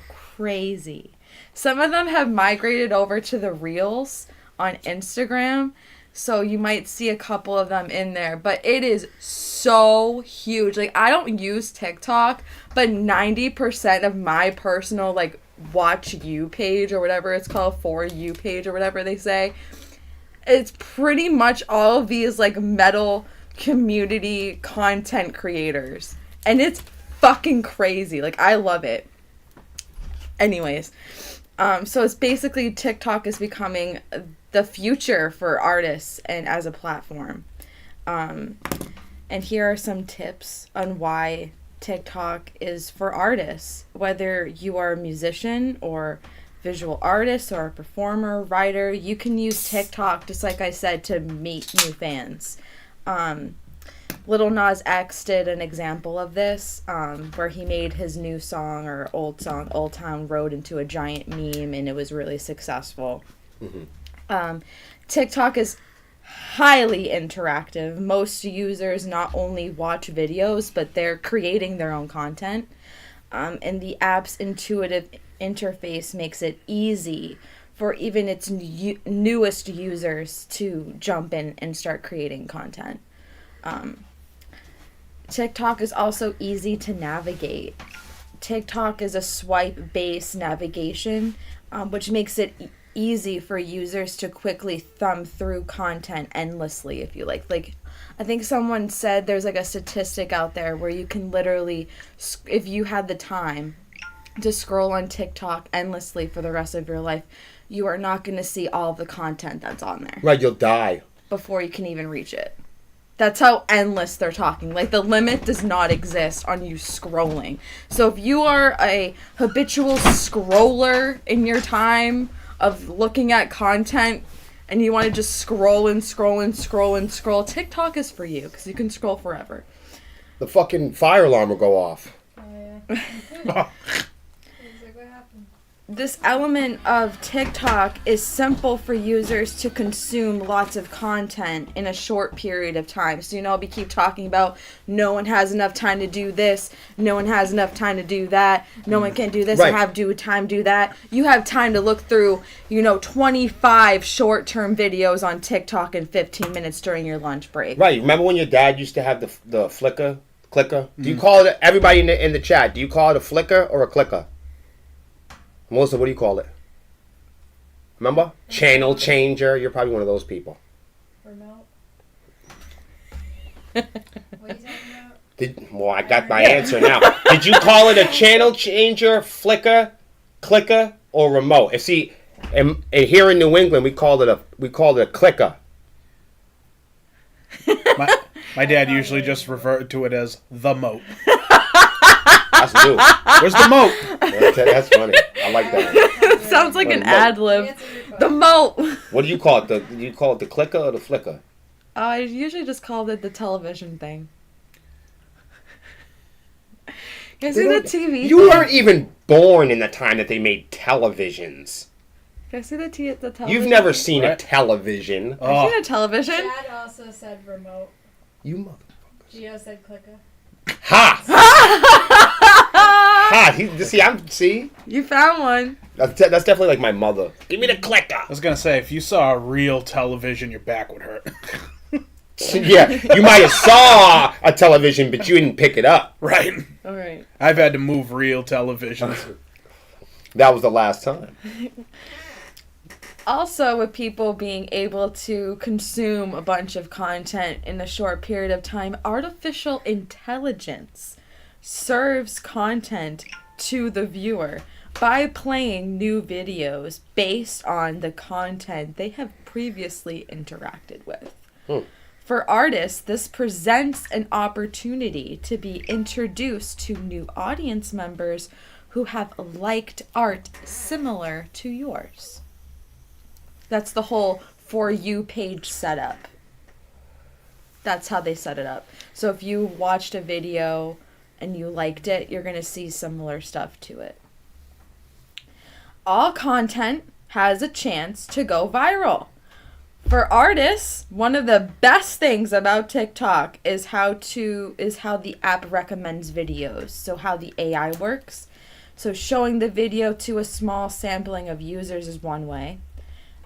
crazy. Some of them have migrated over to the Reels on Instagram, so you might see a couple of them in there, but it is so huge. Like, I don't use TikTok, but 90% of my personal, like, watch you page or whatever it's called, for you page or whatever they say, it's pretty much all of these, like, metal community content creators, and it's fucking crazy. Like, I love it. Anyways, so it's basically TikTok is becoming the future for artists and as a platform. And here are some tips on why TikTok is for artists. Whether you are a musician or visual artist or a performer, writer, you can use TikTok, just like I said, to meet new fans. Lil Nas X did an example of this, where he made his new song or old song, Old Town Road, into a giant meme, and it was really successful. TikTok is highly interactive. Most users not only watch videos, but they're creating their own content. And the app's intuitive interface makes it easy for even its newest users to jump in and start creating content. TikTok is also easy to navigate. TikTok is a swipe-based navigation, which makes it easy for users to quickly thumb through content endlessly, if you like. Like, I think someone said there's like a statistic out there where you can literally, if you had the time to scroll on TikTok endlessly for the rest of your life, you are not going to see all of the content that's on there. Right, you'll die before you can even reach it. That's how endless they're talking. Like, the limit does not exist on you scrolling. So if you are a habitual scroller in your time of looking at content and you want to just scroll and scroll and scroll and scroll, TikTok is for you because you can scroll forever. The fucking fire alarm will go off. Oh, yeah. What happened? This element of TikTok is simple for users to consume lots of content in a short period of time. So, we keep talking about no one has enough time to do this, no one has enough time to do that, no one can do this and have time to do that. You have time to look through, 25 short-term videos on TikTok in 15 minutes during your lunch break. Right. Remember when your dad used to have the clicker? Do you call it, everybody in the chat, do you call it a flicker or a clicker? Melissa, what do you call it? Remember? Channel changer. You're probably one of those people. Remote. What are you talking about? I got my answer now. Did you call it a channel changer, flicker, clicker, or remote? See, and here in New England, we called it a clicker. My dad usually just referred to it as the moat. That's new. Where's the moat? That's funny. I like that. Sounds like an ad lib. The moat. What do you call it? Do you call it the clicker or the flicker? I usually just called it the television thing. You see the TV? You weren't even born in the time that they made televisions. Can I see the television? You've never seen a television. I've seen a television. Dad also said remote. You motherfuckers. Gio said clicker. Ha! Ha! See? You found one. That's definitely like my mother. Give me the clicker. I was gonna say, if you saw a real television, your back would hurt. Yeah, you might have saw a television, but you didn't pick it up. Right. All right. I've had to move real televisions. That was the last time. Also, with people being able to consume a bunch of content in a short period of time, artificial intelligence serves content to the viewer by playing new videos based on the content they have previously interacted with. For artists, this presents an opportunity to be introduced to new audience members who have liked art similar to yours. That's the whole For You page setup. That's how they set it up. So if you watched a video and you liked it, you're going to see similar stuff to it. All content has a chance to go viral. For artists, one of the best things about TikTok is how the app recommends videos. So how the AI works. So showing the video to a small sampling of users is one way.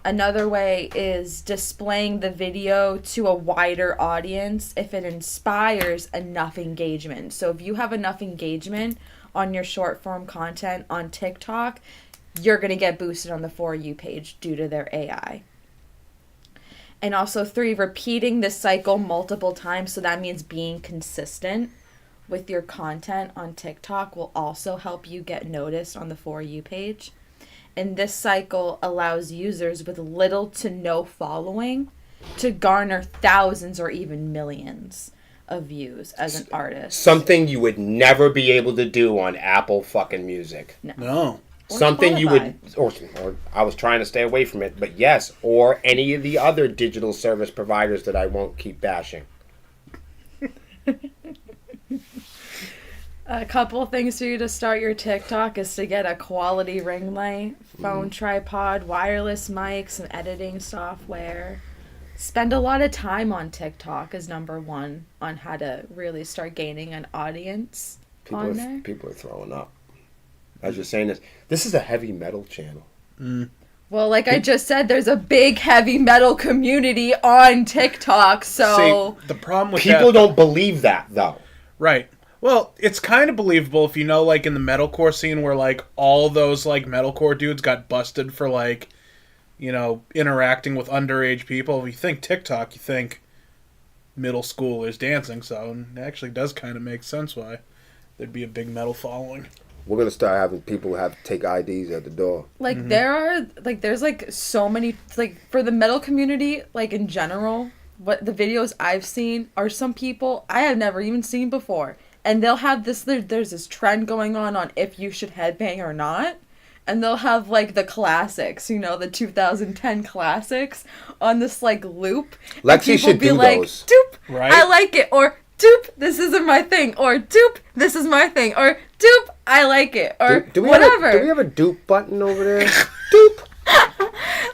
Another way is displaying the video to a wider audience if it inspires enough engagement. So if you have enough engagement on your short form content on TikTok, you're going to get boosted on the For You page due to their AI. And also 3, repeating this cycle multiple times. So that means being consistent with your content on TikTok will also help you get noticed on the For You page. And this cycle allows users with little to no following to garner thousands or even millions of views as an artist. Something you would never be able to do on Apple fucking Music. No. Or Something Spotify. you would, or I was trying to stay away from it, but yes, or any of the other digital service providers that I won't keep bashing. A couple things for you to start your TikTok is to get a quality ring light, phone tripod, wireless mics, and editing software. Spend a lot of time on TikTok is number one on how to really start gaining an audience on there. People are throwing up. I was just saying this. This is a heavy metal channel. Well, like I just said, there's a big heavy metal community on TikTok, so... See, the problem with people don't believe that, though. Right. Well, it's kind of believable if you know, like, in the metalcore scene where, like, all those, like, metalcore dudes got busted for, like, you know, interacting with underage people. If you think TikTok, you think middle schoolers dancing, so it actually does kind of make sense why there'd be a big metal following. We're going to start having people have to take IDs at the door. Like, there's, like, so many, like, for the metal community, like, in general, what the videos I've seen are some people I have never even seen before. And they'll have this, there's this trend going on if you should headbang or not. And they'll have, like, the classics, you know, the 2010 classics on this, like, loop. Lexi should do like, those. Doop, Right? I like it. Or, doop, this isn't my thing. Or, doop, this is my thing. Or, doop, I like it. Or, do we whatever. Do we have a dupe button over there? Doop!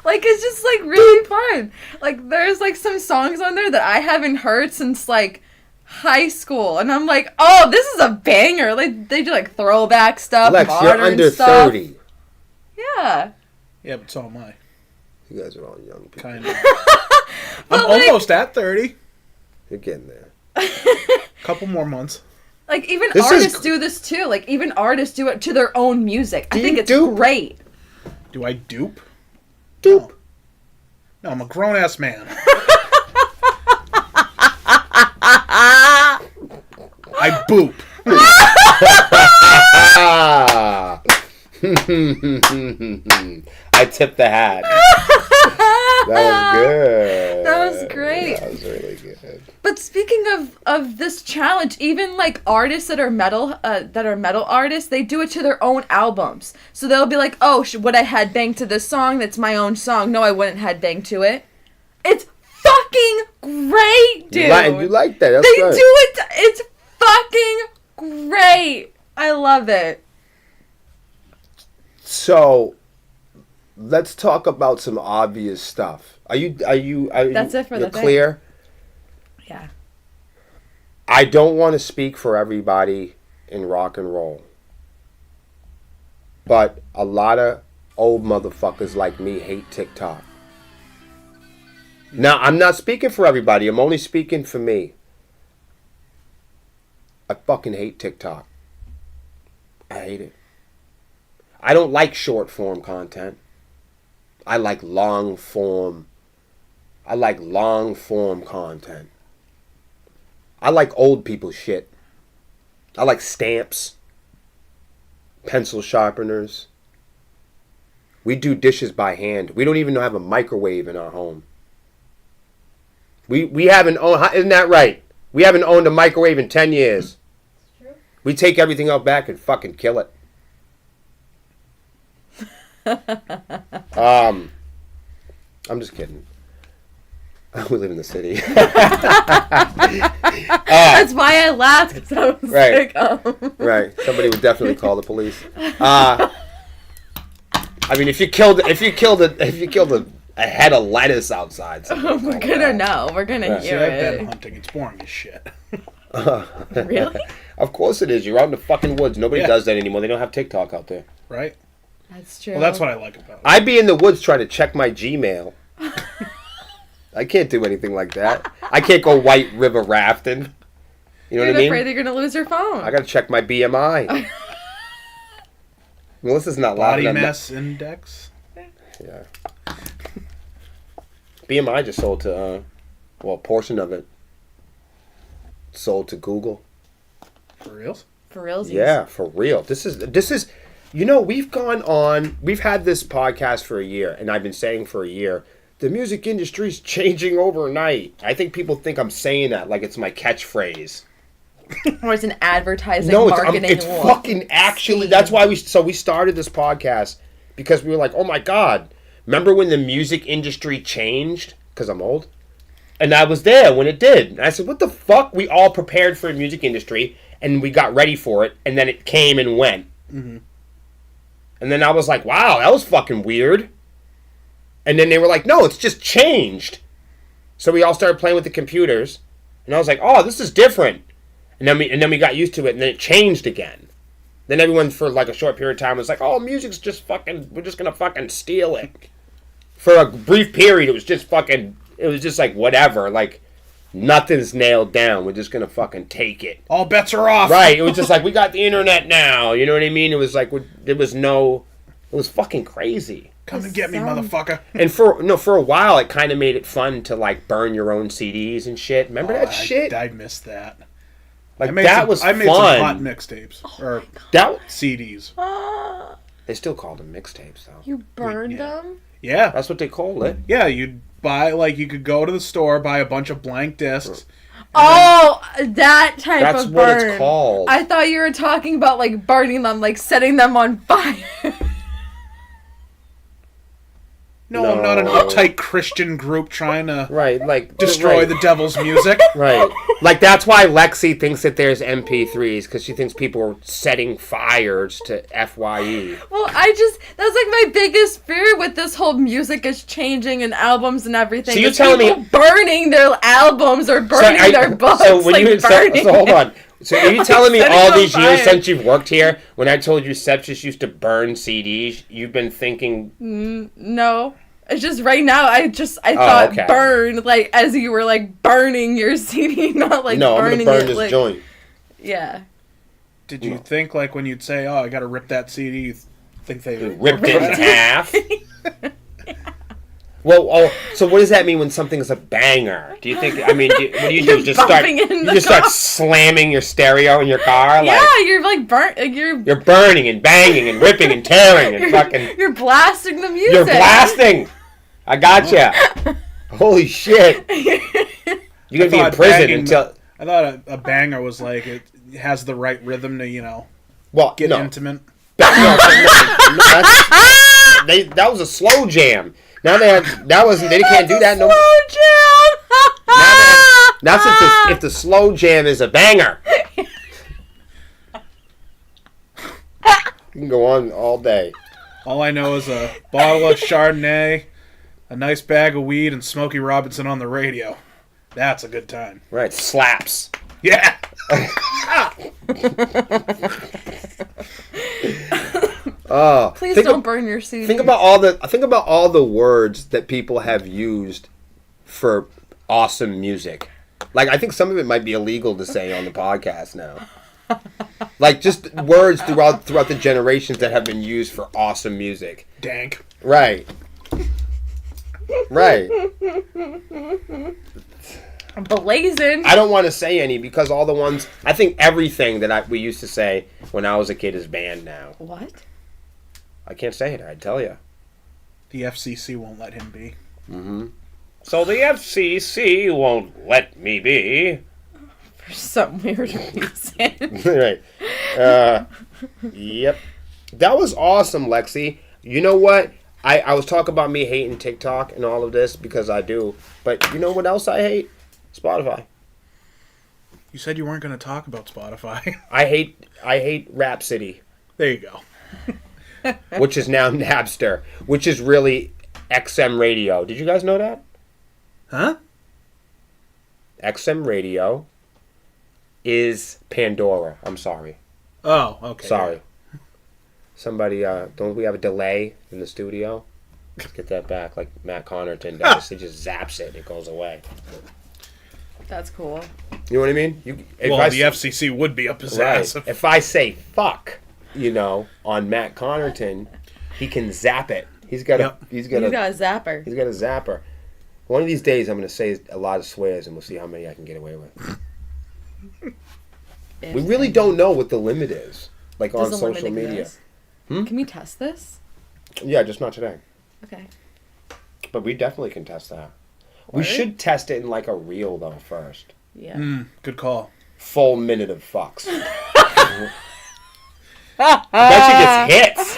Like, it's just, like, really fun. Like, there's, like, some songs on there that I haven't heard since, like, high school, and I'm like, oh, this is a banger. Like, they do, like, throwback stuff, Lex, modern you're under stuff. 30. Yeah. Yeah, but so am I. You guys are all young people. Kind of. I'm almost at 30. You're getting there. Couple more months. Like, even artists do this, too. Like, even artists do it to their own music. I think it's great. Do I dupe? Dupe. No, I'm a grown-ass man. I boop. I tipped the hat. That was good. That was great. That was really good. But speaking of this challenge, even like artists that are metal artists, they do it to their own albums. So they'll be like, "Oh, would I headbang to this song? That's my own song. No, I wouldn't headbang to it." It's fucking great, dude. You like that? That's they right. do it. It's fucking great. I love it. So, let's talk about some obvious stuff. Are you That's it for the thing. clear? Yeah. I don't want to speak for everybody in rock and roll. But a lot of old motherfuckers like me hate TikTok. Now, I'm not speaking for everybody. I'm only speaking for me. I fucking hate TikTok. I hate it. I don't like short form content. I like long form. I like long form content. I like old people shit. I like stamps. Pencil sharpeners. We do dishes by hand. We don't even have a microwave in our home. We haven't owned, isn't that right? We haven't owned a microwave in 10 years. It's true. We take everything out back and fucking kill it. I'm just kidding. We live in the city. That's why I laughed, because I was Right. like, Right. Somebody would definitely call the police. I mean, if you killed a head of lettuce outside, we're gonna know. We're gonna See, hear I've been it. hunting. It's boring as shit. Really? Of course it is. You're out in the fucking woods. Nobody Yeah. does that anymore. They don't have TikTok out there. Right? That's true. Well, that's what I like about it. I'd be in the woods trying to check my Gmail. I can't do anything like that. I can't go White River rafting. You know You're what I mean? afraid you're gonna lose your phone. I gotta check my BMI. Melissa's not Body laughing at mass index. Yeah. BMI just sold to, a portion of it sold to Google. For reals? For real? Yeah, for real. This is, you know, we've had this podcast for a year, and I've been saying for a year, the music industry's changing overnight. I think people think I'm saying that like it's my catchphrase. Or it's an advertising No, marketing. it's fucking actually. That's why we started this podcast, because we were like, oh my god, remember when the music industry changed? Because I'm old. And I was there when it did. And I said, what the fuck? We all prepared for a music industry, and we got ready for it, and then it came and went. Mm-hmm. And then I was like, wow, that was fucking weird. And then they were like, no, it's just changed. So we all started playing with the computers, and I was like, oh, this is different. And then we got used to it, and then it changed again. Then everyone, for like a short period of time, was like, oh, music's just fucking, we're just gonna fucking steal it. For a brief period, it was just fucking... It was just like, whatever. Like, nothing's nailed down. We're just going to fucking take it. All bets are off. Right. It was just like, we got the internet now. You know what I mean? It was like, there was no... It was fucking crazy. Come and get me, motherfucker. And for a while, it kind of made it fun to, like, burn your own CDs and shit. Remember that shit? I missed that. Like, that was fun. I made some hot mixtapes. Or CDs. They still called them mixtapes, though. You burned them? Yeah. That's what they called it. Yeah, you'd buy, like, you could go to the store, buy a bunch of blank discs. That type That's of burn. what it's called. I thought you were talking about, like, burning them, like, setting them on fire. No, I'm not an uptight Christian group trying to destroy the devil's music. Right. Like, that's why Lexi thinks that there's MP3s, because she thinks people are setting fires to FYE. Well, that's like my biggest fear with this whole music is changing and albums and everything. So you're telling me burning their albums or burning their books? So when burning so hold on. So are you telling me all these fire. years since you've worked here, when I told you Sepsis used to burn CDs, you've been thinking... No. It's just right now, I thought okay. burn, like, as you were, like, burning your CD, not, like, no, burning I'm gonna burn it, this like... joint. Yeah. Did you think, like, when you'd say, oh, I gotta rip that CD, you think they... Ripped it in half? Well, so what does that mean when something's a banger? Do you think, I mean, what do you do? Just start slamming your stereo in your car? Yeah, you're like You're burning and banging and ripping and tearing and fucking... You're blasting the music. You're blasting! I gotcha. Holy shit. You're gonna be in prison until... I thought a banger was like, it has the right rhythm to, get intimate. That was a slow jam. Now they can't do that no more. Slow jam. That's if the slow jam is a banger. You can go on all day. All I know is a bottle of Chardonnay, a nice bag of weed, and Smokey Robinson on the radio. That's a good time. Right, slaps. Yeah. Please don't burn your CD. Think about all the words that people have used for awesome music. Like, I think some of it might be illegal to say on the podcast now. Like, just words throughout the generations that have been used for awesome music. Dank. Right. Right. Blazing. I don't want to say any because all the ones... I think everything that we used to say when I was a kid is banned now. What? I can't say it, I'd tell you. The FCC won't let him be. Mm-hmm. So the FCC won't let me be. For some weird reason. Right. Yep. That was awesome, Lexi. You know what? I was talking about me hating TikTok and all of this because I do. But you know what else I hate? Spotify. You said you weren't going to talk about Spotify. I hate Rhapsody. There you go. Which is now Napster, which is really XM Radio. Did you guys know that? Huh? XM Radio is Pandora. I'm sorry. Oh, okay. Sorry. Somebody, don't we have a delay in the studio? Let's get that back like Matt Connerton does. He just zaps it and it goes away. That's cool. You know what I mean? The FCC would be up his ass. Right. If I say fuck, on Matt Connerton, he can zap it. He's got a zapper. He's got a zapper. One of these days, I'm going to say a lot of swears, and we'll see how many I can get away with. We really don't know what the limit is, like on social media. Can we test this? Yeah, just not today. Okay. But we definitely can test that. Word? We should test it in like a reel though first. Yeah. Good call. Full minute of fucks. I bet she gets hits.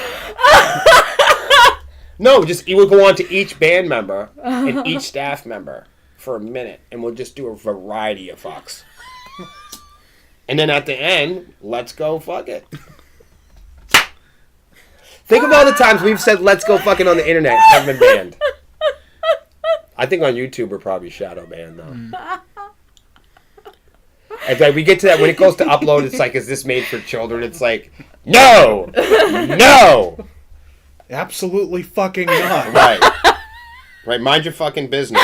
No, you would go on to each band member and each staff member. for a minute, and we'll just do a variety of fucks. And then at the end, let's go fuck it. Think of all the times we've said let's go fucking on the internet and haven't been banned. I think on YouTube we're probably shadow banned though. And like we get to that when it goes to upload, it's like, is this made for children? It's like, no, no, Absolutely fucking not. right. Mind your fucking business.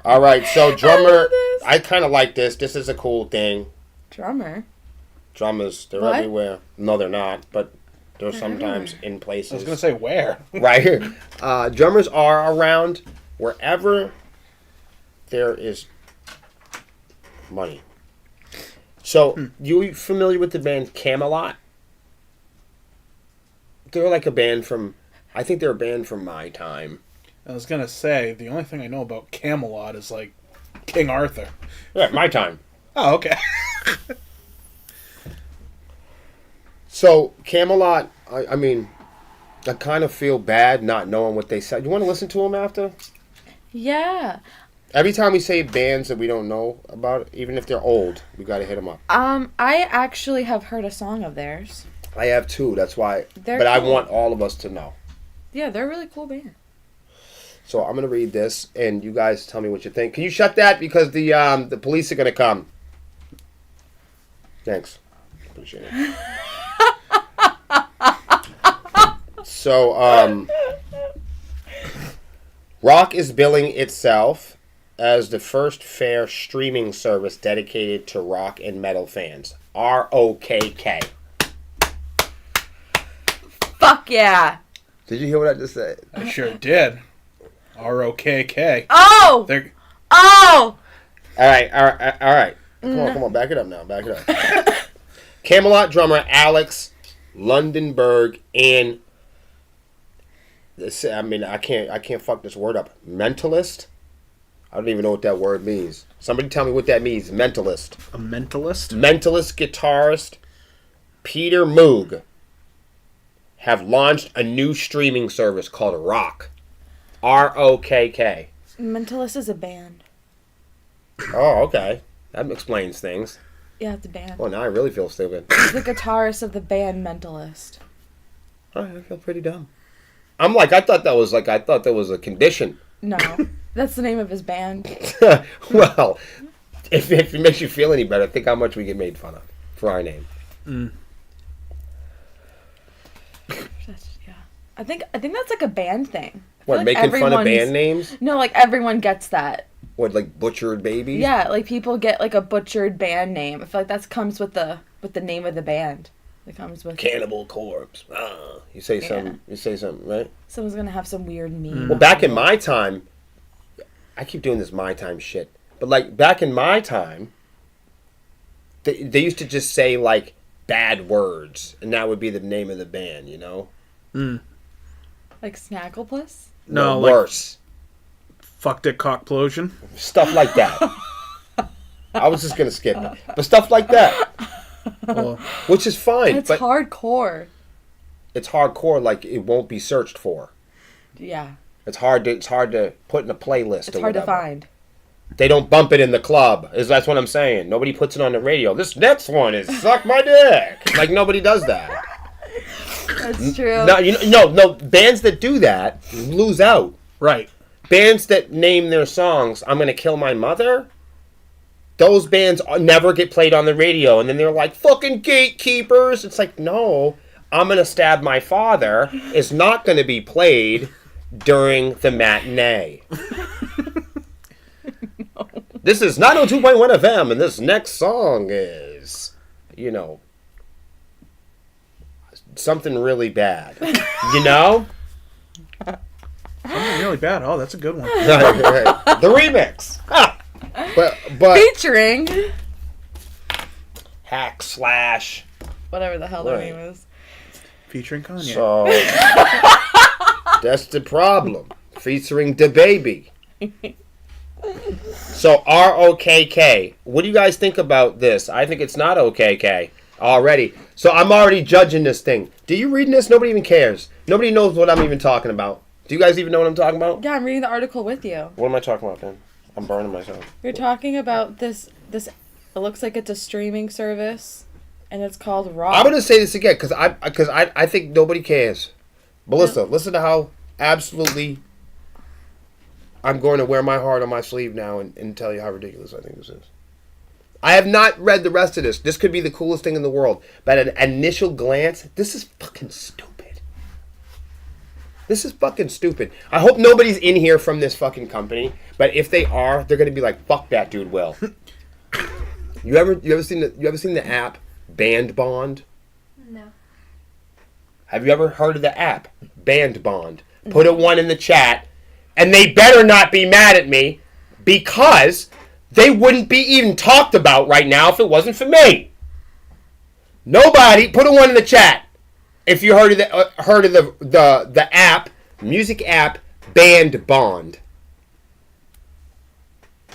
All right, so drummer, I kind of like this. This is a cool thing. Drummer. Drummers, they're What? everywhere. No, they're not, but they're sometimes in places. I was gonna say where. Right here. Drummers are around wherever there is money. So, you familiar with the band Camelot? They're like a band from, I think they're a band from my time. I was gonna say the only thing I know about Camelot is like King Arthur. Yeah, my time. Oh, okay. So, Camelot, I mean, I kind of feel bad not knowing what they said. You want to listen to them after? Yeah. Every time we say bands that we don't know about, even if they're old, we got to hit them up. I actually have heard a song of theirs. I have too, that's why. They're but I cool. want all of us to know. Yeah, they're a really cool band. So I'm going to read this, and you guys tell me what you think. Can you shut that? Because the police are going to come. Thanks. Appreciate it. So, Rock is billing itself as the first fair streaming service dedicated to rock and metal fans. ROKK. Fuck yeah. Did you hear what I just said? I sure did. ROKK. Oh! They're Oh! All right. Come on. Back it up now. Back it up. Camelot drummer Alex Lundenberg and this, I mean, I can't fuck this word up. Mentalist? I don't even know what that word means. Somebody tell me what that means. Mentalist. a mentalist. Mentalist guitarist Peter Moog have launched a new streaming service called Rock. ROKK. Mentalist is a band. Oh, okay. That explains things. Yeah, it's a band. Well, now I really feel stupid. He's the guitarist of the band Mentalist. I feel pretty dumb. I'm like, I thought that was a condition. No, that's the name of his band. Well, if it makes you feel any better, think how much we get made fun of for our name. Yeah, I think that's like a band thing. I feel What, like making fun of everyone's- band names? No, like everyone gets that. What, like Butchered Babies? Yeah, like people get like a butchered band name. I feel like that comes with the name of the band. It comes with Cannibal Corpse. You say something, right? someone's gonna have some weird meme. Well, back in my time, I keep doing this my time shit, but like back in my time, they used to just say like bad words, and that would be the name of the band, you know? Like Snagglepuss. No, like worse. fucked it cockplosion. Stuff like that. I was just gonna skip it, but stuff like that, Well, which is fine, It's but hardcore. it's hardcore. Like it won't be searched for. Yeah, It's hard to put in a playlist. it's or hard to whatever. find. They don't bump it in the club. That's what I'm saying. Nobody puts it on the radio. This next one is "Suck My Dick." Like nobody does that. That's true. No, no. Bands that do that lose out. right. Bands that name their songs "I'm Gonna Kill My Mother." Those bands never get played on the radio, and then they're like, "Fucking gatekeepers." It's like, no, "I'm Gonna Stab My Father" is not going to be played during the matinee. No. This is 902.1 FM, and this next song is, something really bad. You know? Something really bad. Oh, that's a good one. Right. The remix. Ah. But Featuring hack slash. whatever the hell their Right. name is. Featuring Kanye. So that's the problem. Featuring the baby. So ROKK. What do you guys think about this? I think it's not OKK already. So I'm already judging this thing. Do you reading this? Nobody even cares. Nobody knows what I'm even talking about. Do you guys even know what I'm talking about? Yeah, I'm reading the article with you. What am I talking about then? I'm burning myself. You're talking about this. It looks like it's a streaming service, and it's called Raw. I'm gonna say this again because I think nobody cares. Melissa, listen to how absolutely I'm going to wear my heart on my sleeve now and tell you how ridiculous I think this is. I have not read the rest of this. This could be the coolest thing in the world. But at an initial glance, this is fucking stupid. This is fucking stupid. I hope nobody's in here from this fucking company. But if they are, they're gonna be like, "Fuck that dude, Will." You ever seen the app Band Bond? No. Have you ever heard of the app Band Bond? Put a 1 in the chat, and they better not be mad at me because they wouldn't be even talked about right now if it wasn't for me. Nobody put a 1 in the chat if you heard of the app, music app Band Bond.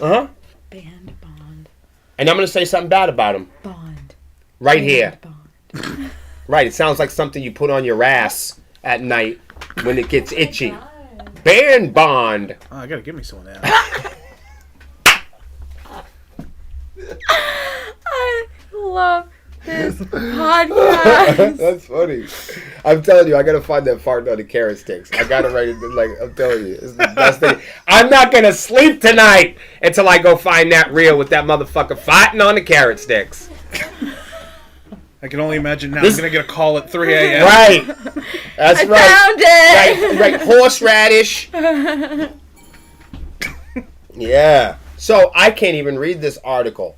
Band Bond. And I'm gonna say something bad about them. Bond. Right Band here. Bond. Right. It sounds like something you put on your ass at night when it gets itchy. God. Band Bond. Oh, I gotta give me some of that. I love this podcast. That's funny. I'm telling you, I gotta find that fart on the carrot sticks. I gotta write it. Like I'm telling you, it's the best thing. I'm not gonna sleep tonight until I go find that reel with that motherfucker farting on the carrot sticks. I can only imagine now. I'm gonna get a call at 3 a.m. Right. That's I right. found it. Right. Horseradish. Yeah. So I can't even read this article.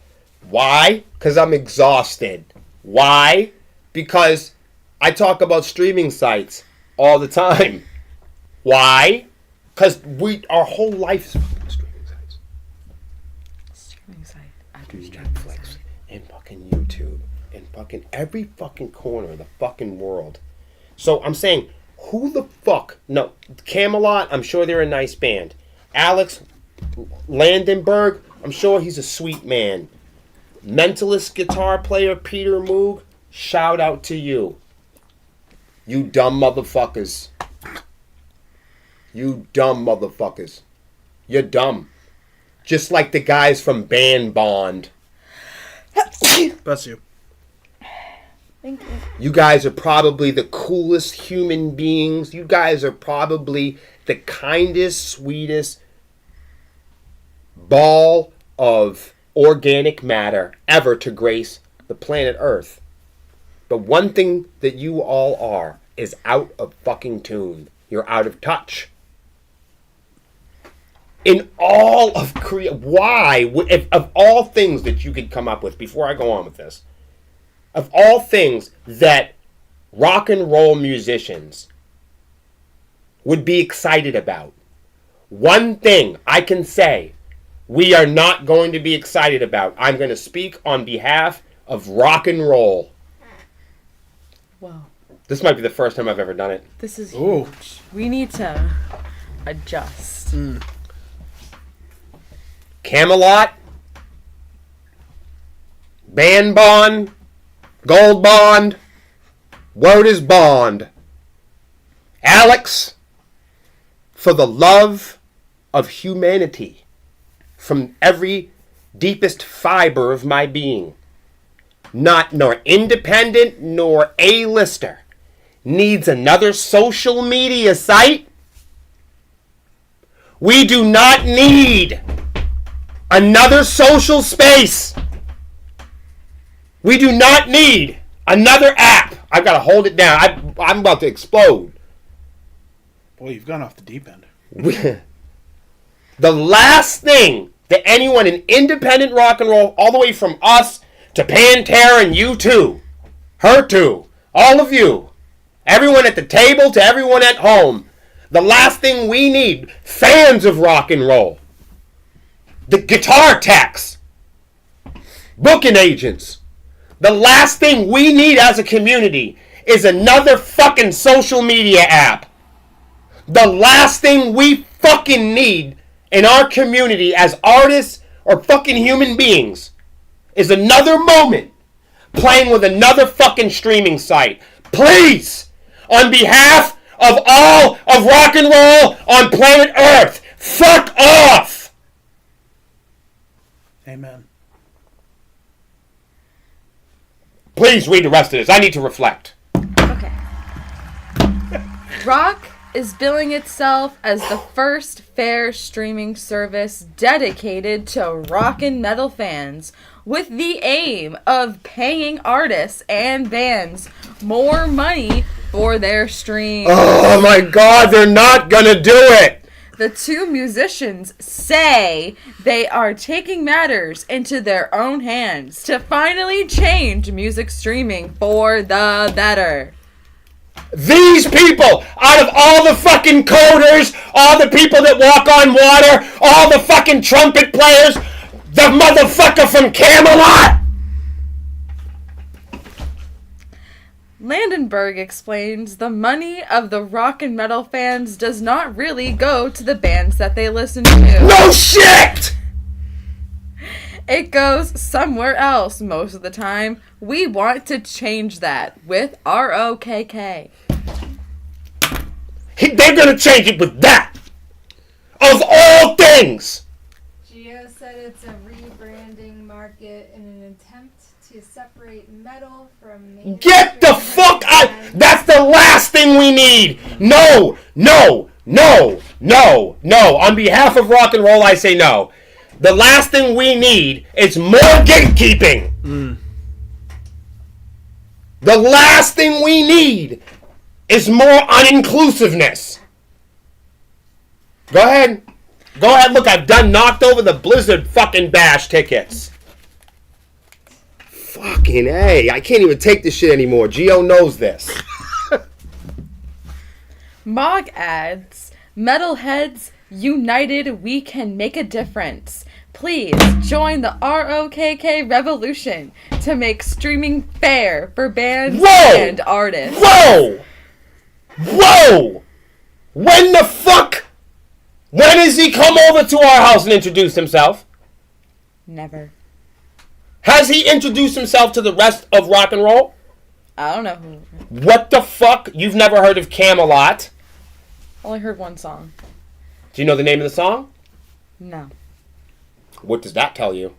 Why? Because I'm exhausted. Why? Because I talk about streaming sites all the time. Why? Because our whole life is fucking streaming sites. Streaming site. Netflix and fucking YouTube and fucking every fucking corner of the fucking world. So I'm saying, who the fuck? No, Camelot, I'm sure they're a nice band. Alex Landenberg, I'm sure he's a sweet man. Mentalist guitar player Peter Moog, shout out to you. You dumb motherfuckers. You dumb motherfuckers. You're dumb. Just like the guys from Band Bond. Bless you. Thank you. You guys are probably the coolest human beings. You guys are probably the kindest, sweetest ball of organic matter ever to grace the planet Earth. But one thing that you all are is out of fucking tune. You're out of touch. In all of why, if, of all things that you could come up with, before I go on with this, of all things that rock and roll musicians would be excited about, one thing I can say we are not going to be excited about. I'm going to speak on behalf of rock and roll. Whoa. This might be the first time I've ever done it. This is Ooh. huge. We need to adjust. Camelot, Band Bond, Gold Bond, Word is Bond. Alex, for the love of humanity, from every deepest fiber of my being, not nor independent nor A-lister, needs another social media site. We do not need another social space. We do not need another app. I've got to hold it down. I'm about to explode. Boy, you've gone off the deep end. The last thing that anyone in independent rock and roll, all the way from us to Pantera and you too, her too, all of you, everyone at the table to everyone at home, the last thing we need, fans of rock and roll, the guitar techs, booking agents, the last thing we need as a community is another fucking social media app. The last thing we fucking need in our community as artists or fucking human beings is another moment playing with another fucking streaming site. Please, on behalf of all of rock and roll on planet Earth. Fuck off! Amen. Please read the rest of this. I need to reflect. Okay. Rock is billing itself as the first fair streaming service dedicated to rock and metal fans, with the aim of paying artists and bands more money for their streams. Oh my god, they're not gonna do it! The two musicians say they are taking matters into their own hands to finally change music streaming for the better. These people, out of all the fucking coders, all the people that walk on water, all the fucking trumpet players, the motherfucker from Camelot! Landenberg explains the money of the rock and metal fans does not really go to the bands that they listen to. No shit! It goes somewhere else most of the time. We want to change that with ROKK. They're gonna change it with that! Of all things! Gio said it's a rebranding market in an attempt to separate metal from mainstream. Get the fuck out! That's the last thing we need! No! No! No! No! No! On behalf of rock and roll, I say no. The last thing we need is more gatekeeping. The last thing we need is more uninclusiveness. Go ahead. Go ahead. Look, I've knocked over the Blizzard fucking Bash tickets. Fucking A. I can't even take this shit anymore. Gio knows this. Mog adds, Metalheads united, we can make a difference. Please join the ROKK revolution to make streaming fair for bands and artists. Whoa! Whoa! When the fuck? When has he come over to our house and introduced himself? Never. Has he introduced himself to the rest of rock and roll? I don't know who. What the fuck? You've never heard of Camelot? Only heard one song. Do you know the name of the song? No. What does that tell you?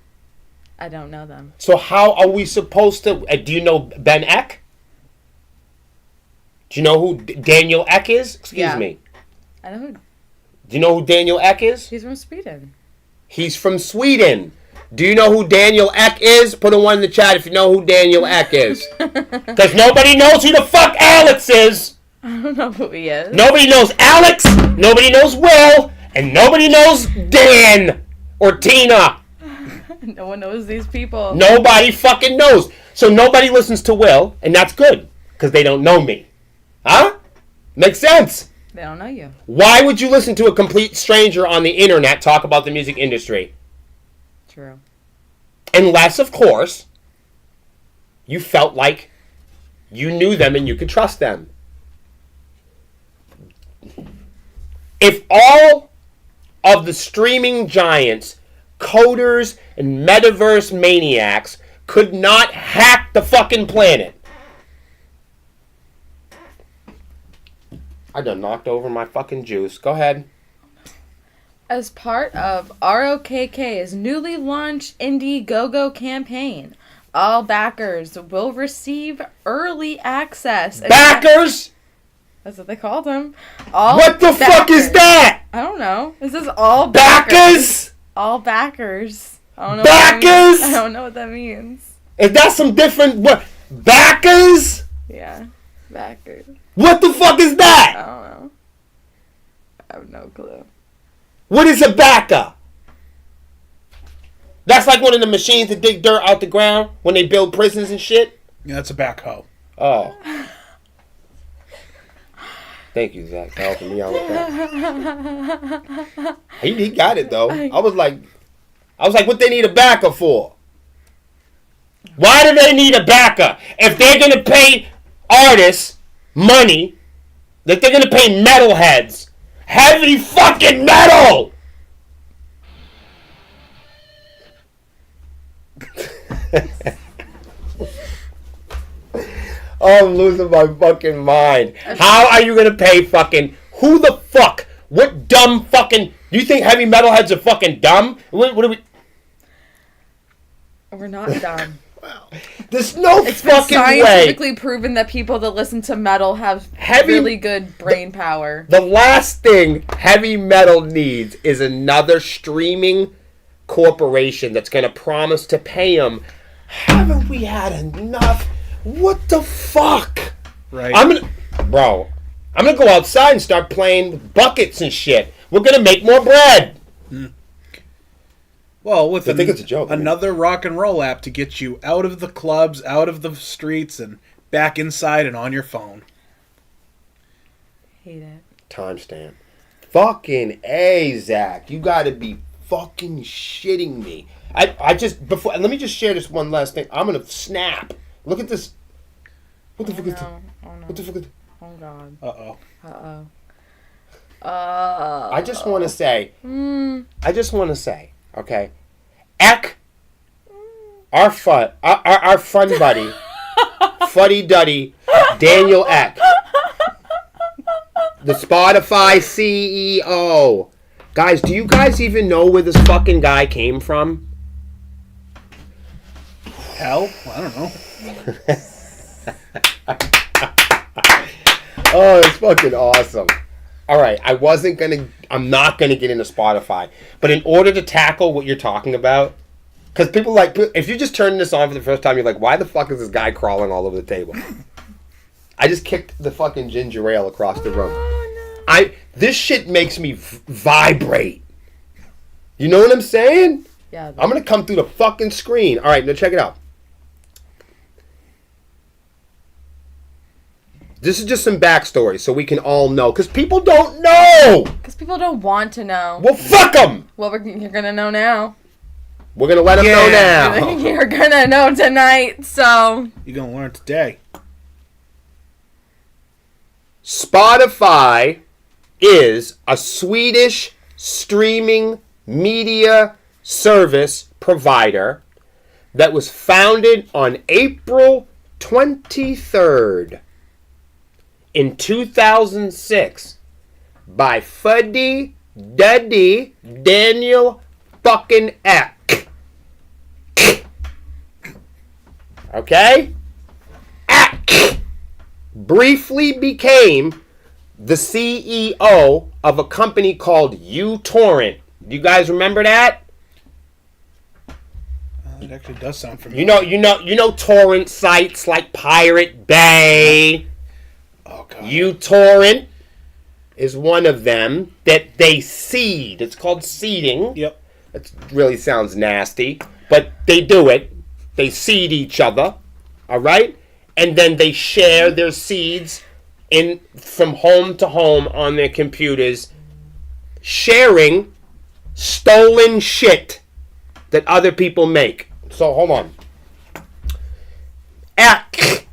I don't know them. So how are we supposed to... do you know Ben Eck? Do you know who Daniel Eck is? Excuse me. I know who. Do you know who Daniel Eck is? He's from Sweden. He's from Sweden. Do you know who Daniel Eck is? Put a 1 in the chat if you know who Daniel Eck is. Because nobody knows who the fuck Alex is. I don't know who he is. Nobody knows Alex. Nobody knows Will. And nobody knows Dan. Or Tina. No one knows these people. Nobody fucking knows. So nobody listens to Will. And that's good. Because they don't know me. Huh? Makes sense. They don't know you. Why would you listen to a complete stranger on the internet talk about the music industry? True. Unless, of course, you felt like you knew them and you could trust them. If all of the streaming giants, coders, and metaverse maniacs could not hack the fucking planet, I done knocked over my fucking juice. Go ahead. As part of ROKK's newly launched Indiegogo campaign, all backers will receive early access. Backers? That's what they called them. All what the backers. Fuck is that? I don't know. This is all backers. All backers. I don't know. Backers? I don't know what that means. Is that some different... What? Backers? Yeah. Backers. What the fuck is that? I don't know. I have no clue. What is a backer? That's like one of the machines that dig dirt out the ground when they build prisons and shit? Yeah, that's a backhoe. Oh. Thank you, Zach, for helping me out with that. He got it, though. I was like, what they need a backer for? Why do they need a backer? If they're going to pay artists money, that they're going to pay metalheads heavy fucking metal! Oh, I'm losing my fucking mind. How are you gonna pay fucking... Who the fuck? What dumb fucking... Do you think heavy metalheads are fucking dumb? What are we... We're not dumb. There's no It's been fucking way. scientifically proven that people that listen to metal have really good brain power. The last thing heavy metal needs is another streaming corporation that's going to promise to pay them. Haven't we had enough? What the fuck? Right. I'm gonna go outside and start playing buckets and shit. We're gonna make more bread. Well, with I think it's a joke. another rock and roll app to get you out of the clubs, out of the streets, and back inside and on your phone. Hate it. Timestamp. Fucking A, Zach. You gotta be fucking shitting me. I just before. Let me just share this one last thing. I'm gonna snap. Look at this. What the fuck is that? Oh no. What the fuck is... Oh god. Uh-oh. I just want to say, okay, Eck, our fun buddy, Fuddy Duddy, Daniel Eck, the Spotify CEO. Guys, do you guys even know where this fucking guy came from? Hell? I don't know. Oh, it's fucking awesome. All right, I'm not gonna get into Spotify, but in order to tackle what you're talking about, because people like, if you just turn this on for the first time, you're like, why the fuck is this guy crawling all over the table? I just kicked the fucking ginger ale across the room. This shit makes me vibrate. You know what I'm saying? Yeah. I'm gonna come through the fucking screen. All right, now check it out. This is just some backstory so we can all know. Because people don't know! Because people don't want to know. Well, fuck them! Well, you're going to know now. We're going to let them know now. You're going to know tonight, so... You're going to learn today. Spotify is a Swedish streaming media service provider that was founded on April 23rd. In 2006, by Fuddy Duddy Daniel fucking Eck. Okay? Eck briefly became the CEO of a company called uTorrent. Do you guys remember that? It actually does sound familiar. You know torrent sites like Pirate Bay. Oh, God. uTorrent is one of them that they seed. It's called seeding. Yep. It really sounds nasty, but they do it. They seed each other, all right? And then they share their seeds from home to home on their computers, sharing stolen shit that other people make. So, hold on. Eck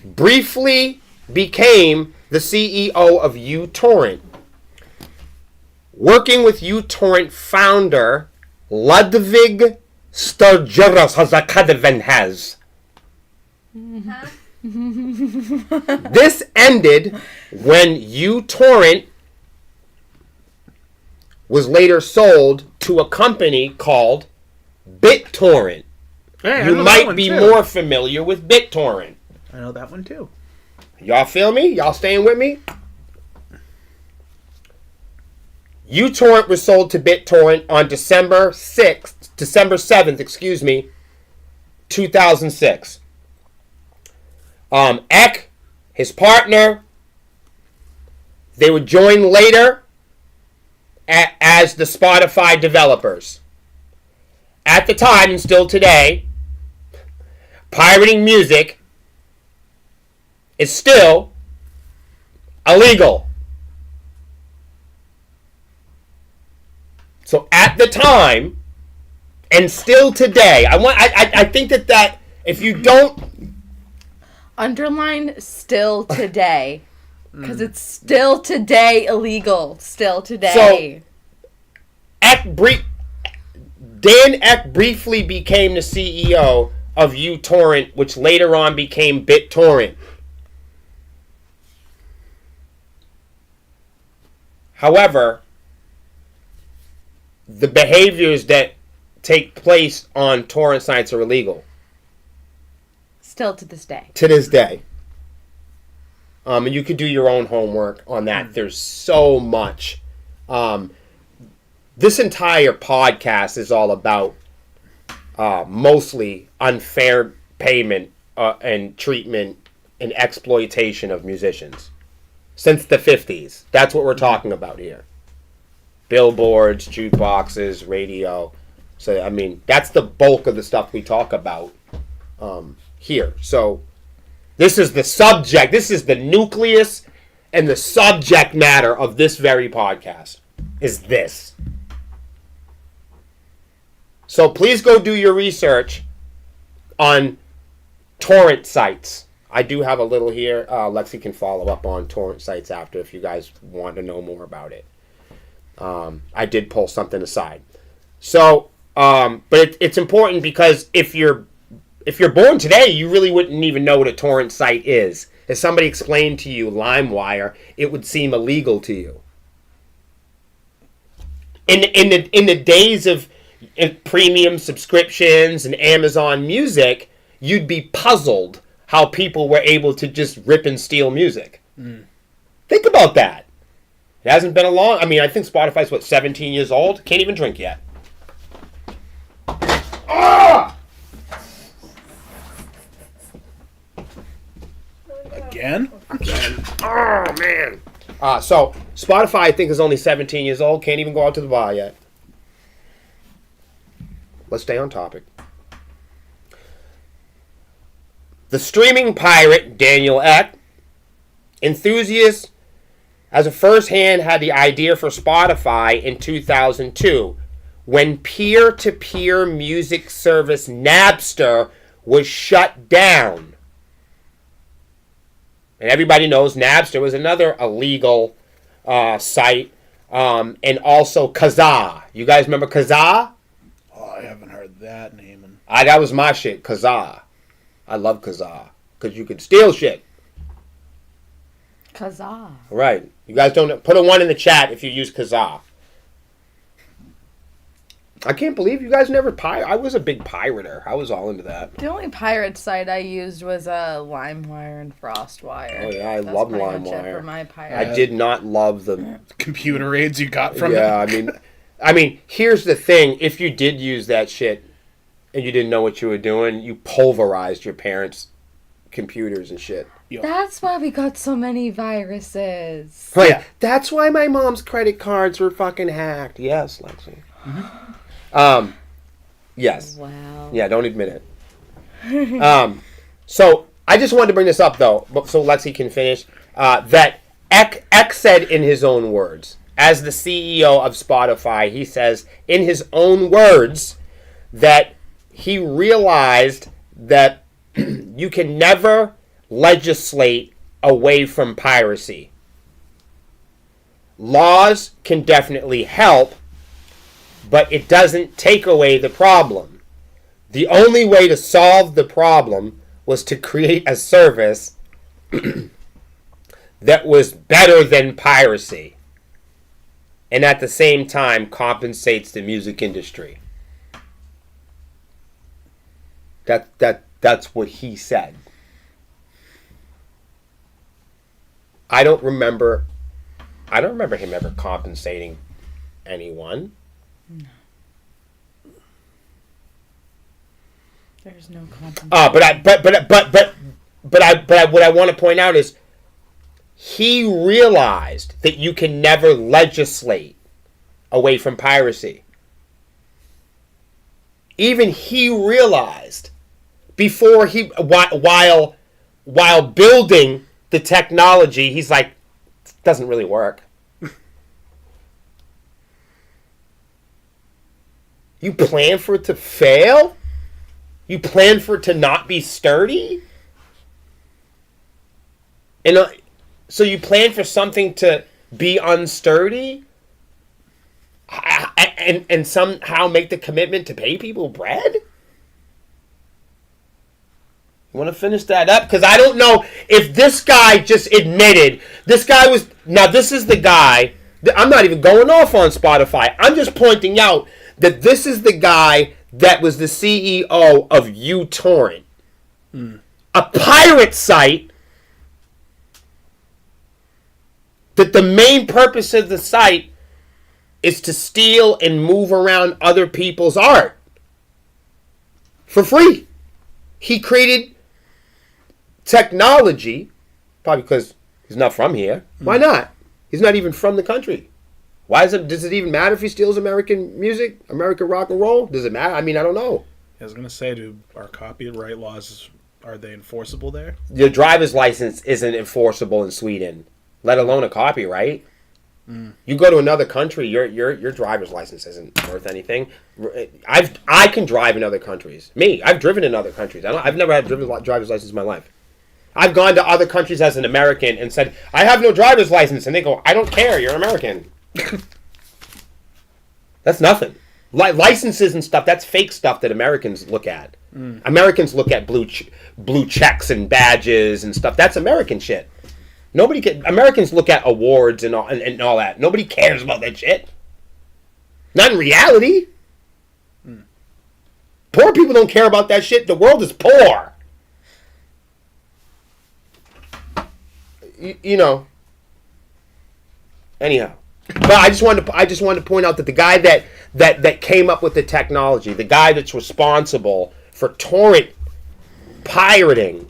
briefly became the CEO of uTorrent, working with uTorrent founder Ludwig Sturgeras has. This ended when uTorrent was later sold to a company called BitTorrent. Hey, You might be more familiar with BitTorrent. I know that one too. Y'all feel me? Y'all staying with me? uTorrent was sold to BitTorrent on December 7th, 2006. Eck, his partner, they would join later as the Spotify developers. At the time, and still today, pirating music is still illegal. So at the time, and still today, I think that if you don't underline still today, because it's still today illegal. Still today. So Dan Eck briefly became the CEO of uTorrent, which later on became BitTorrent. However, the behaviors that take place on torrent sites are illegal. Still to this day. To this day. And you could do your own homework on that. There's so much. This entire podcast is all about mostly unfair payment and treatment and exploitation of musicians. Since the 50s. That's what we're talking about here. Billboards, jukeboxes, radio. So, I mean, that's the bulk of the stuff we talk about here. So, this is the subject. This is the nucleus and the subject matter of this very podcast. Is this. So, please go do your research on torrent sites. I do have a little here. Lexi can follow up on torrent sites after if you guys want to know more about it. I did pull something aside. So, but it's important because if you're born today, you really wouldn't even know what a torrent site is. If somebody explained to you LimeWire, it would seem illegal to you. In the days of premium subscriptions and Amazon Music, you'd be puzzled how people were able to just rip and steal music. Think about that. It hasn't been a long... I mean, I think Spotify's, 17 years old? Can't even drink yet. Ah! Again? Oh, man. So, Spotify, I think, is only 17 years old. Can't even go out to the bar yet. Let's stay on topic. The streaming pirate, Daniel Ek, enthusiast, as a first-hand had the idea for Spotify in 2002 when peer-to-peer music service Napster was shut down. And everybody knows Napster was another illegal site. And also Kazaa. You guys remember Kazaa? Oh, I haven't heard that name. That was my shit, Kazaa. I love Kazaa. Because you could steal shit. Kazaa. Right. You guys don't... Put a 1 in the chat if you use Kazaa. I can't believe you guys never I was a big pirater. I was all into that. The only pirate site I used was LimeWire and FrostWire. Oh, yeah. I That's love pretty much it LimeWire. for my pirate. I did not love the... Computer aids you got from Yeah, it. I mean, here's the thing. If you did use that shit and you didn't know what you were doing, you pulverized your parents' computers and shit. That's why we got so many viruses. Right. Yeah. That's why my mom's credit cards were fucking hacked. Yes, Lexi. Mm-hmm. Yes. Wow. Yeah, don't admit it. So I just wanted to bring this up though, so Lexi can finish. That Ek said in his own words, as the CEO of Spotify, he says in his own words that he realized that you can never legislate away from piracy. Laws can definitely help, but it doesn't take away the problem. The only way to solve the problem was to create a service that was better than piracy and at the same time compensates the music industry. That's what he said. I don't remember him ever compensating anyone. No. There's no compensation. But what I want to point out is he realized that you can never legislate away from piracy. Even he realized before while building the technology, he's like, it doesn't really work. You plan for it to fail? You plan for it to not be sturdy? And so you plan for something to be unsturdy? And somehow make the commitment to pay people bread? You want to finish that up? Because I don't know if this guy just admitted this guy was. Now, this is the guy. I'm not even going off on Spotify. I'm just pointing out that this is the guy that was the CEO of uTorrent, a pirate site that the main purpose of the site is to steal and move around other people's art for free. He created technology, probably because he's not from here. Why not? He's not even from the country. Why does it even matter if he steals American music, American rock and roll? Does it matter? I mean, I don't know. I was going to say, do our copyright laws, are they enforceable there? Your driver's license isn't enforceable in Sweden, let alone a copyright. You go to another country, your driver's license isn't worth anything. I can drive in other countries. I've driven in other countries. I've never had a driver's license in my life. I've gone to other countries as an American and said, I have no driver's license. And they go, I don't care, you're American. That's nothing. Licenses and stuff, that's fake stuff that Americans look at. Americans look at blue checks and badges and stuff. That's American shit. Americans look at awards and all that. Nobody cares about that shit. Not in reality. Poor people don't care about that shit. The world is poor. You know. Anyhow, but I just wanted to point out that the guy that came up with the technology, the guy that's responsible for torrent pirating,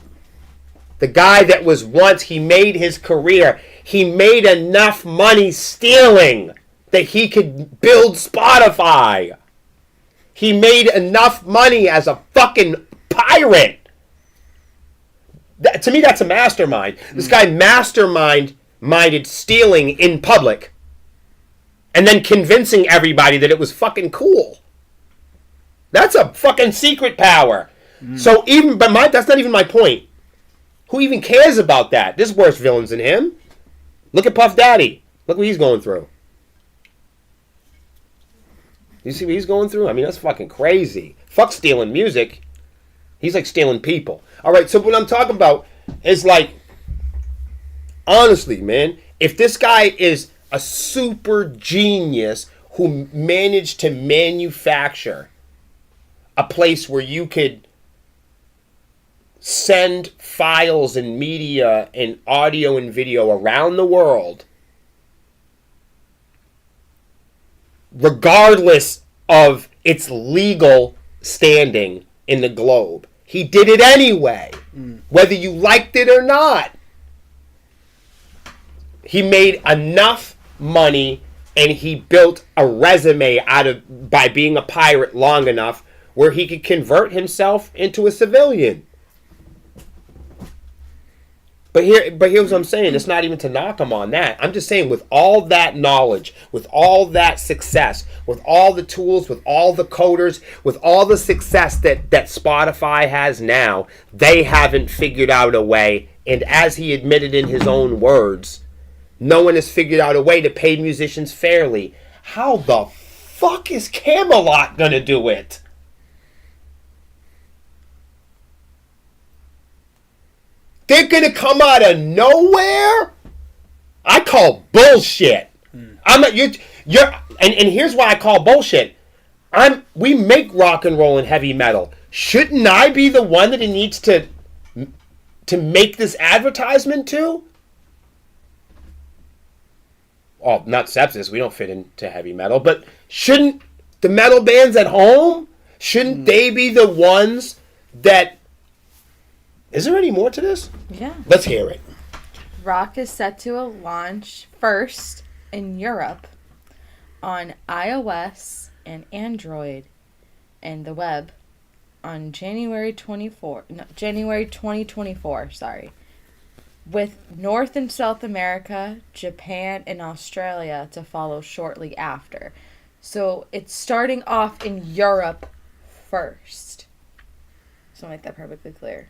the guy that was once, he made his career, he made enough money stealing that he could build Spotify. He made enough money as a fucking pirate. To me, that's a mastermind. This guy minded stealing in public and then convincing everybody that it was fucking cool. That's a fucking secret power. So that's not even my point. Who even cares about that? There's worse villains than him. Look at Puff Daddy. Look what he's going through. You see what he's going through? I mean, that's fucking crazy. Fuck stealing music. He's like stealing people. All right, so what I'm talking about is like, honestly, man, if this guy is a super genius who managed to manufacture a place where you could send files and media and audio and video around the world, regardless of its legal standing in the globe. He did it anyway, whether you liked it or not. He made enough money and he built a resume by being a pirate long enough where he could convert himself into a civilian. But here's what I'm saying. It's not even to knock him on that. I'm just saying, with all that knowledge, with all that success, with all the tools, with all the coders, with all the success that Spotify has now, they haven't figured out a way. And as he admitted in his own words, no one has figured out a way to pay musicians fairly. How the fuck is Camelot gonna do it? They're going to come out of nowhere? I call bullshit. I'm not, and here's why I call bullshit. We make rock and roll and heavy metal. Shouldn't I be the one that he needs to make this advertisement to? Oh, not Sepsis. We don't fit into heavy metal. But shouldn't the metal bands at home, shouldn't they be the ones that... Is there any more to this? Yeah. Let's hear it. Rock is set to launch first in Europe on iOS and Android and the web on January 2024, with North and South America, Japan, and Australia to follow shortly after. So it's starting off in Europe first. So I'll make that perfectly clear.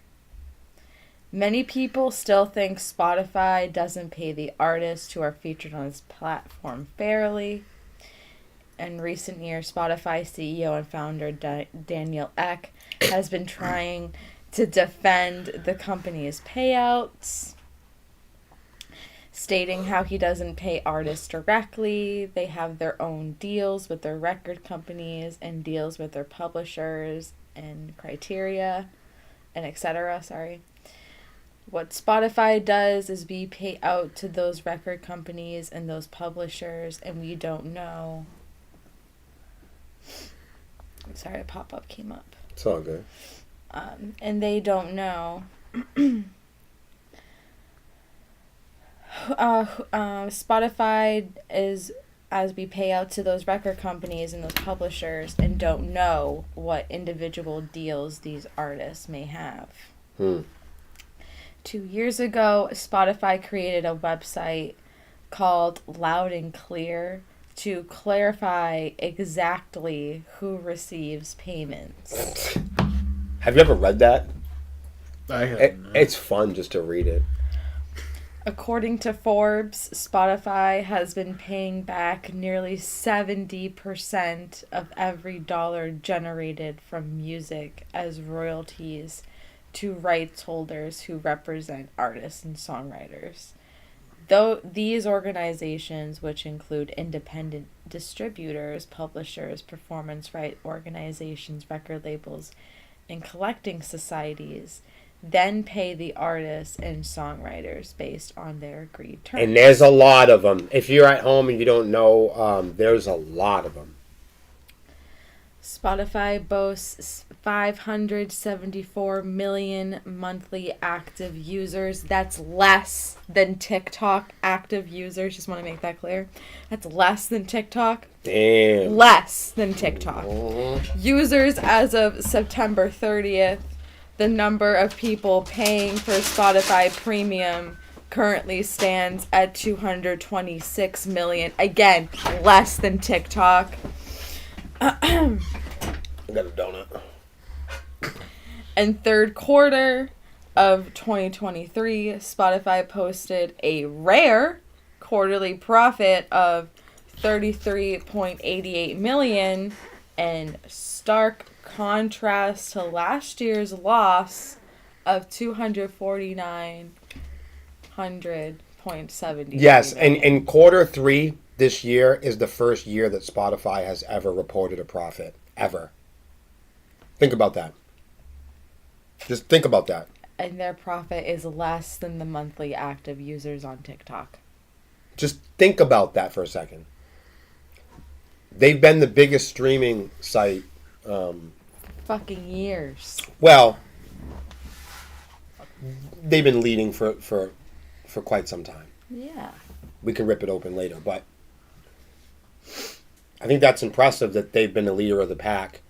Many people still think Spotify doesn't pay the artists who are featured on its platform fairly. In recent years, Spotify CEO and founder Daniel Ek has been trying to defend the company's payouts, stating how he doesn't pay artists directly. They have their own deals with their record companies and deals with their publishers and criteria and etc. What Spotify does is we pay out to those record companies and those publishers, and we don't know. I'm sorry, a pop-up came up. It's all good. And they don't know. Spotify is, as we pay out to those record companies and those publishers, and don't know what individual deals these artists may have. 2 years ago, Spotify created a website called Loud and Clear to clarify exactly who receives payments. Have you ever read that? I haven't. It's fun just to read it. According to Forbes, Spotify has been paying back nearly 70% of every dollar generated from music as royalties to rights holders who represent artists and songwriters. Though these organizations, which include independent distributors, publishers, performance right organizations, record labels, and collecting societies, then pay the artists and songwriters based on their agreed terms. And there's a lot of them. If you're at home and you don't know, there's a lot of them. Spotify boasts 574 million monthly active users. That's less than TikTok active users. Just want to make that clear. That's less than TikTok. Damn. Less than TikTok. Users as of September 30th. The number of people paying for Spotify Premium currently stands at 226 million. Again, less than TikTok. I got a donut. In third quarter of 2023, Spotify posted a rare quarterly profit of $33.88 million, in stark contrast to last year's loss of $249.70. Yes, and in quarter 3 this year is the first year that Spotify has ever reported a profit. Ever. Think about that. Just think about that. And their profit is less than the monthly active users on TikTok. Just think about that for a second. They've been the biggest streaming site. Fucking years. Well, they've been leading for quite some time. Yeah. We can rip it open later, but I think that's impressive that they've been the leader of the pack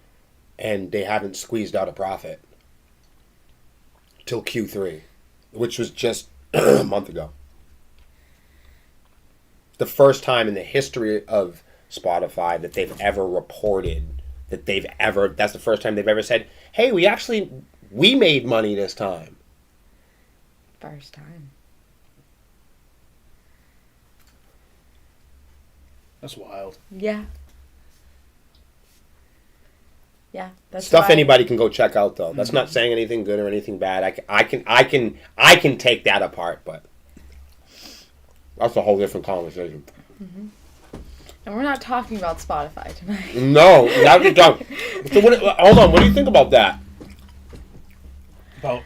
and they haven't squeezed out a profit till Q3, which was just a month ago. The first time in the history of Spotify that they've ever reported that's the first time they've ever said, hey, we made money this time. First time. That's wild. Yeah. Yeah, that's Stuff why. anybody can go check out though. That's not saying anything good or anything bad. I can take that apart, but that's a whole different conversation. Mm-hmm. And we're not talking about Spotify tonight. No, now you're talking. So hold on, what do you think about that? About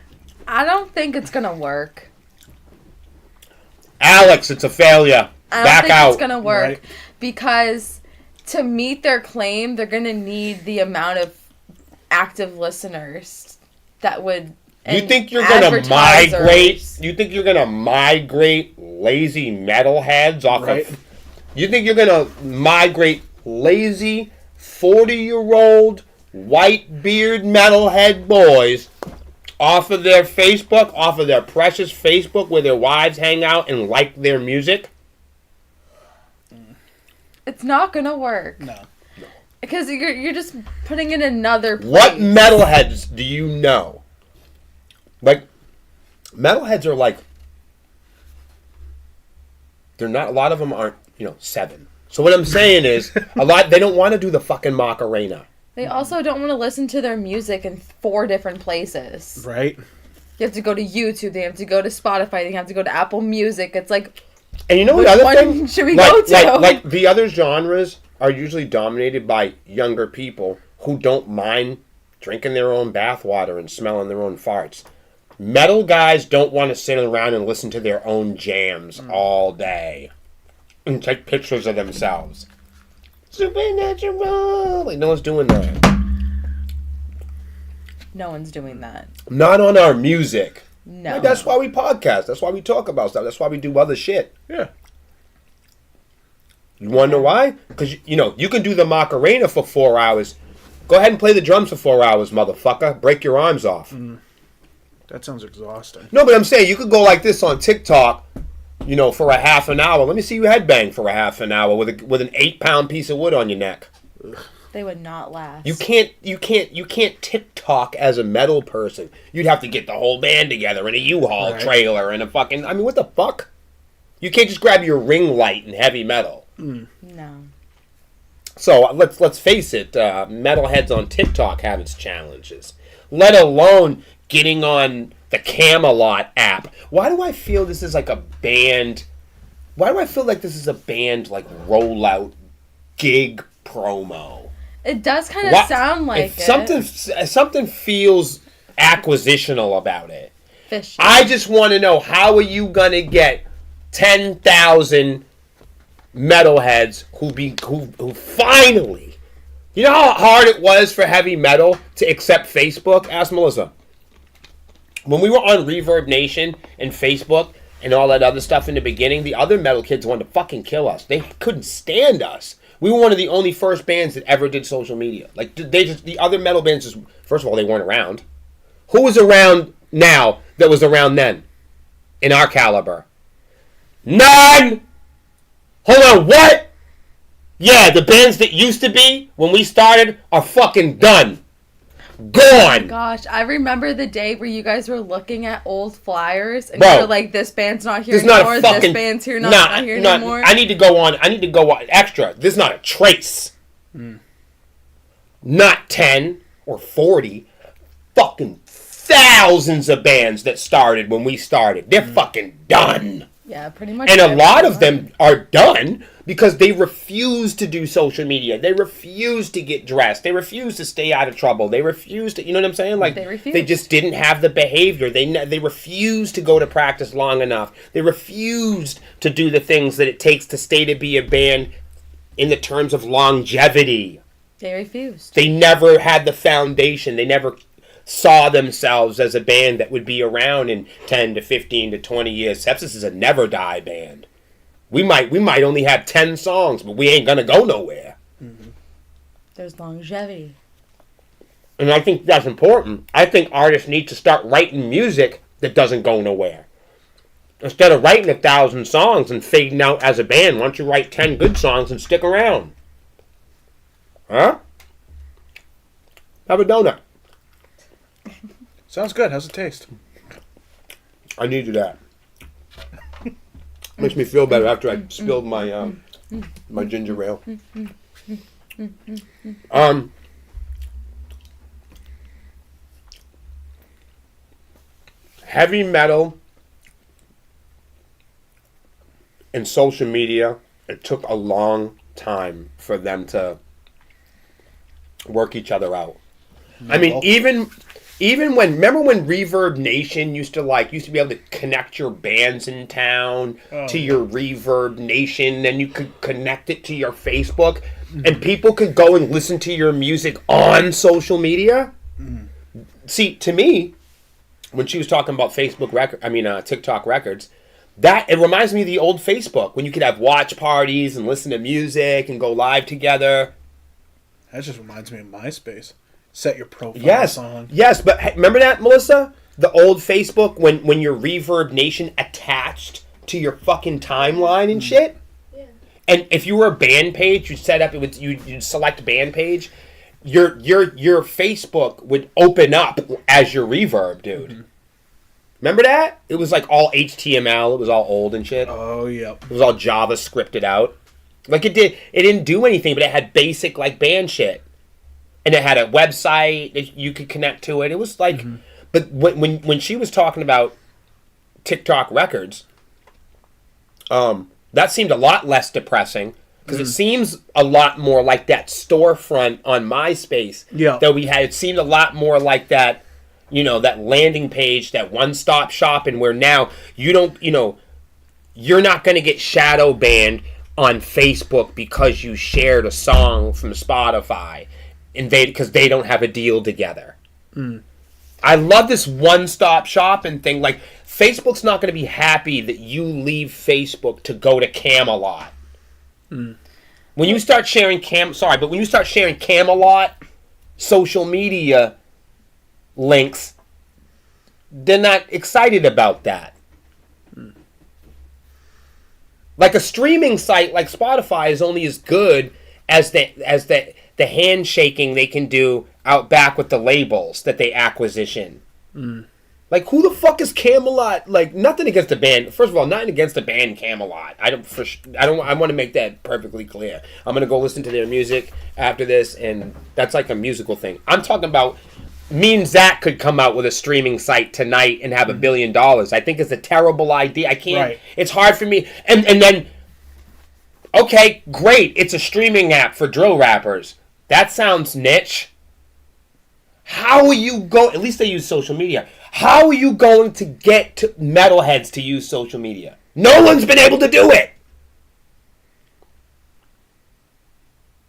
I don't think it's gonna work. Alex, it's a failure. I don't Back think out. it's gonna work Right. because to meet their claim, they're gonna need the amount of active listeners that would. You and think you're gonna migrate? advertisers. You think you're gonna migrate lazy metalheads off Right. of? You think you're gonna migrate lazy 40-year-old white beard metalhead boys off of their Facebook, off of their precious Facebook where their wives hang out and like their music? It's not gonna work. no. Because you're just putting in another place. What metalheads do you know? Like, metalheads are like, they're not, a lot of them aren't, 7. So what I'm saying is, they don't want to do the fucking Macarena. They also don't want to listen to their music in 4 different places. Right? You have to go to YouTube. They have to go to Spotify. They have to go to Apple Music. It's like, And you know which the other one thing? should we go to? Like the other genres are usually dominated by younger people who don't mind drinking their own bathwater and smelling their own farts. Metal guys don't want to sit around and listen to their own jams all day and take pictures of themselves. Supernatural! Like, no one's doing that. No one's doing that. Not on our music. No. Like, that's why we podcast. That's why we talk about stuff. That's why we do other shit. Yeah. You want to know why? Because, you can do the Macarena for 4 hours. Go ahead and play the drums for 4 hours, motherfucker. Break your arms off. That sounds exhausting. No, but I'm saying you could go like this on TikTok, for a half an hour. Let me see you headbang for a half an hour with an 8-pound piece of wood on your neck. They would not last. You can't TikTok as a metal person. You'd have to get the whole band together in a U-Haul trailer and a fucking... I mean, what the fuck? You can't just grab your ring light in heavy metal. No. So let's face it, metalheads on TikTok have its challenges. Let alone getting on the Camelot app. Why do I feel this is like a band? Why do I feel like this is a band like rollout gig promo? It does kind of sound like Something feels acquisitional about it. Fishy. I just want to know, how are you gonna get 10,000 metalheads who finally, you know how hard it was for heavy metal to accept Facebook? Ask Melissa. When we were on Reverb Nation and Facebook and all that other stuff in the beginning, the other metal kids wanted to fucking kill us. They couldn't stand us. We were one of the only first bands that ever did social media. Like, the other metal bands just, first of all, they weren't around. Who was around now that was around then in our caliber? None! Hold on, what? Yeah, the bands that used to be when we started are fucking done. Gone. Gosh, I remember the day where you guys were looking at old flyers and Bro, you were like, this band's not here There's anymore, not a fucking, this band's here not here anymore. I need to go on extra. There's not a trace. Not 10 or 40. Fucking thousands of bands that started when we started. They're fucking done. Yeah, pretty much. And a lot of them are done because they refuse to do social media. They refuse to get dressed. They refuse to stay out of trouble. They refuse to, you know what I'm saying? Like, they just didn't have the behavior. They refused to go to practice long enough. They refused to do the things that it takes to stay to be a band in the terms of longevity. They refused. They never had the foundation. They never saw themselves as a band that would be around in 10 to 15 to 20 years. Sepsis is a never die band. We might only have 10 songs, but we ain't gonna go nowhere. There's longevity. And I think that's important. I think artists need to start writing music that doesn't go nowhere. Instead of writing 1,000 songs and fading out as a band, why don't you write 10 good songs and stick around? Huh? Have a donut. Sounds good. How's it taste? I needed that. Makes me feel better after I spilled my my ginger ale. Heavy metal and social media, it took a long time for them to work each other out. I mean, even when, remember when Reverb Nation used to be able to connect your bands in town to your Reverb Nation, and you could connect it to your Facebook, and people could go and listen to your music on social media? See, to me, when she was talking about TikTok records, that it reminds me of the old Facebook, when you could have watch parties and listen to music and go live together. That just reminds me of MySpace. Set your profile song. Yes, but remember that, Melissa? The old Facebook when your Reverb Nation attached to your fucking timeline and shit? Yeah. And if you were a band page, you'd select band page, your Facebook would open up as your Reverb, dude. Remember that? It was like all HTML, it was all old and shit. Oh, yep. It was all JavaScripted out. Like it didn't do anything, but it had basic like band shit. and it had a website that you could connect to it. It was like, but when she was talking about TikTok records, that seemed a lot less depressing because it seems a lot more like that storefront on MySpace that we had. It seemed a lot more like that, that landing page, that one-stop shopping where now you don't, you're not going to get shadow banned on Facebook because you shared a song from Spotify and because they don't have a deal together. I love this one-stop shopping thing. Like, Facebook's not going to be happy that you leave Facebook to go to Camelot. When you start sharing when you start sharing Camelot social media links, they're not excited about that. Like a streaming site like Spotify is only as good as the handshaking they can do out back with the labels that they acquisition. Like, who the fuck is Camelot? Like, nothing against the band. First of all, nothing against the band Camelot. I want to make that perfectly clear. I'm gonna go listen to their music after this, and that's like a musical thing. I'm talking about me and Zach could come out with a streaming site tonight and have $1 billion. I think it's a terrible idea. I can't. Right. It's hard for me. And then, okay, great. It's a streaming app for drill rappers. That sounds niche. How are you at least they use social media. How are you going to get to metalheads to use social media? No one's been able to do it.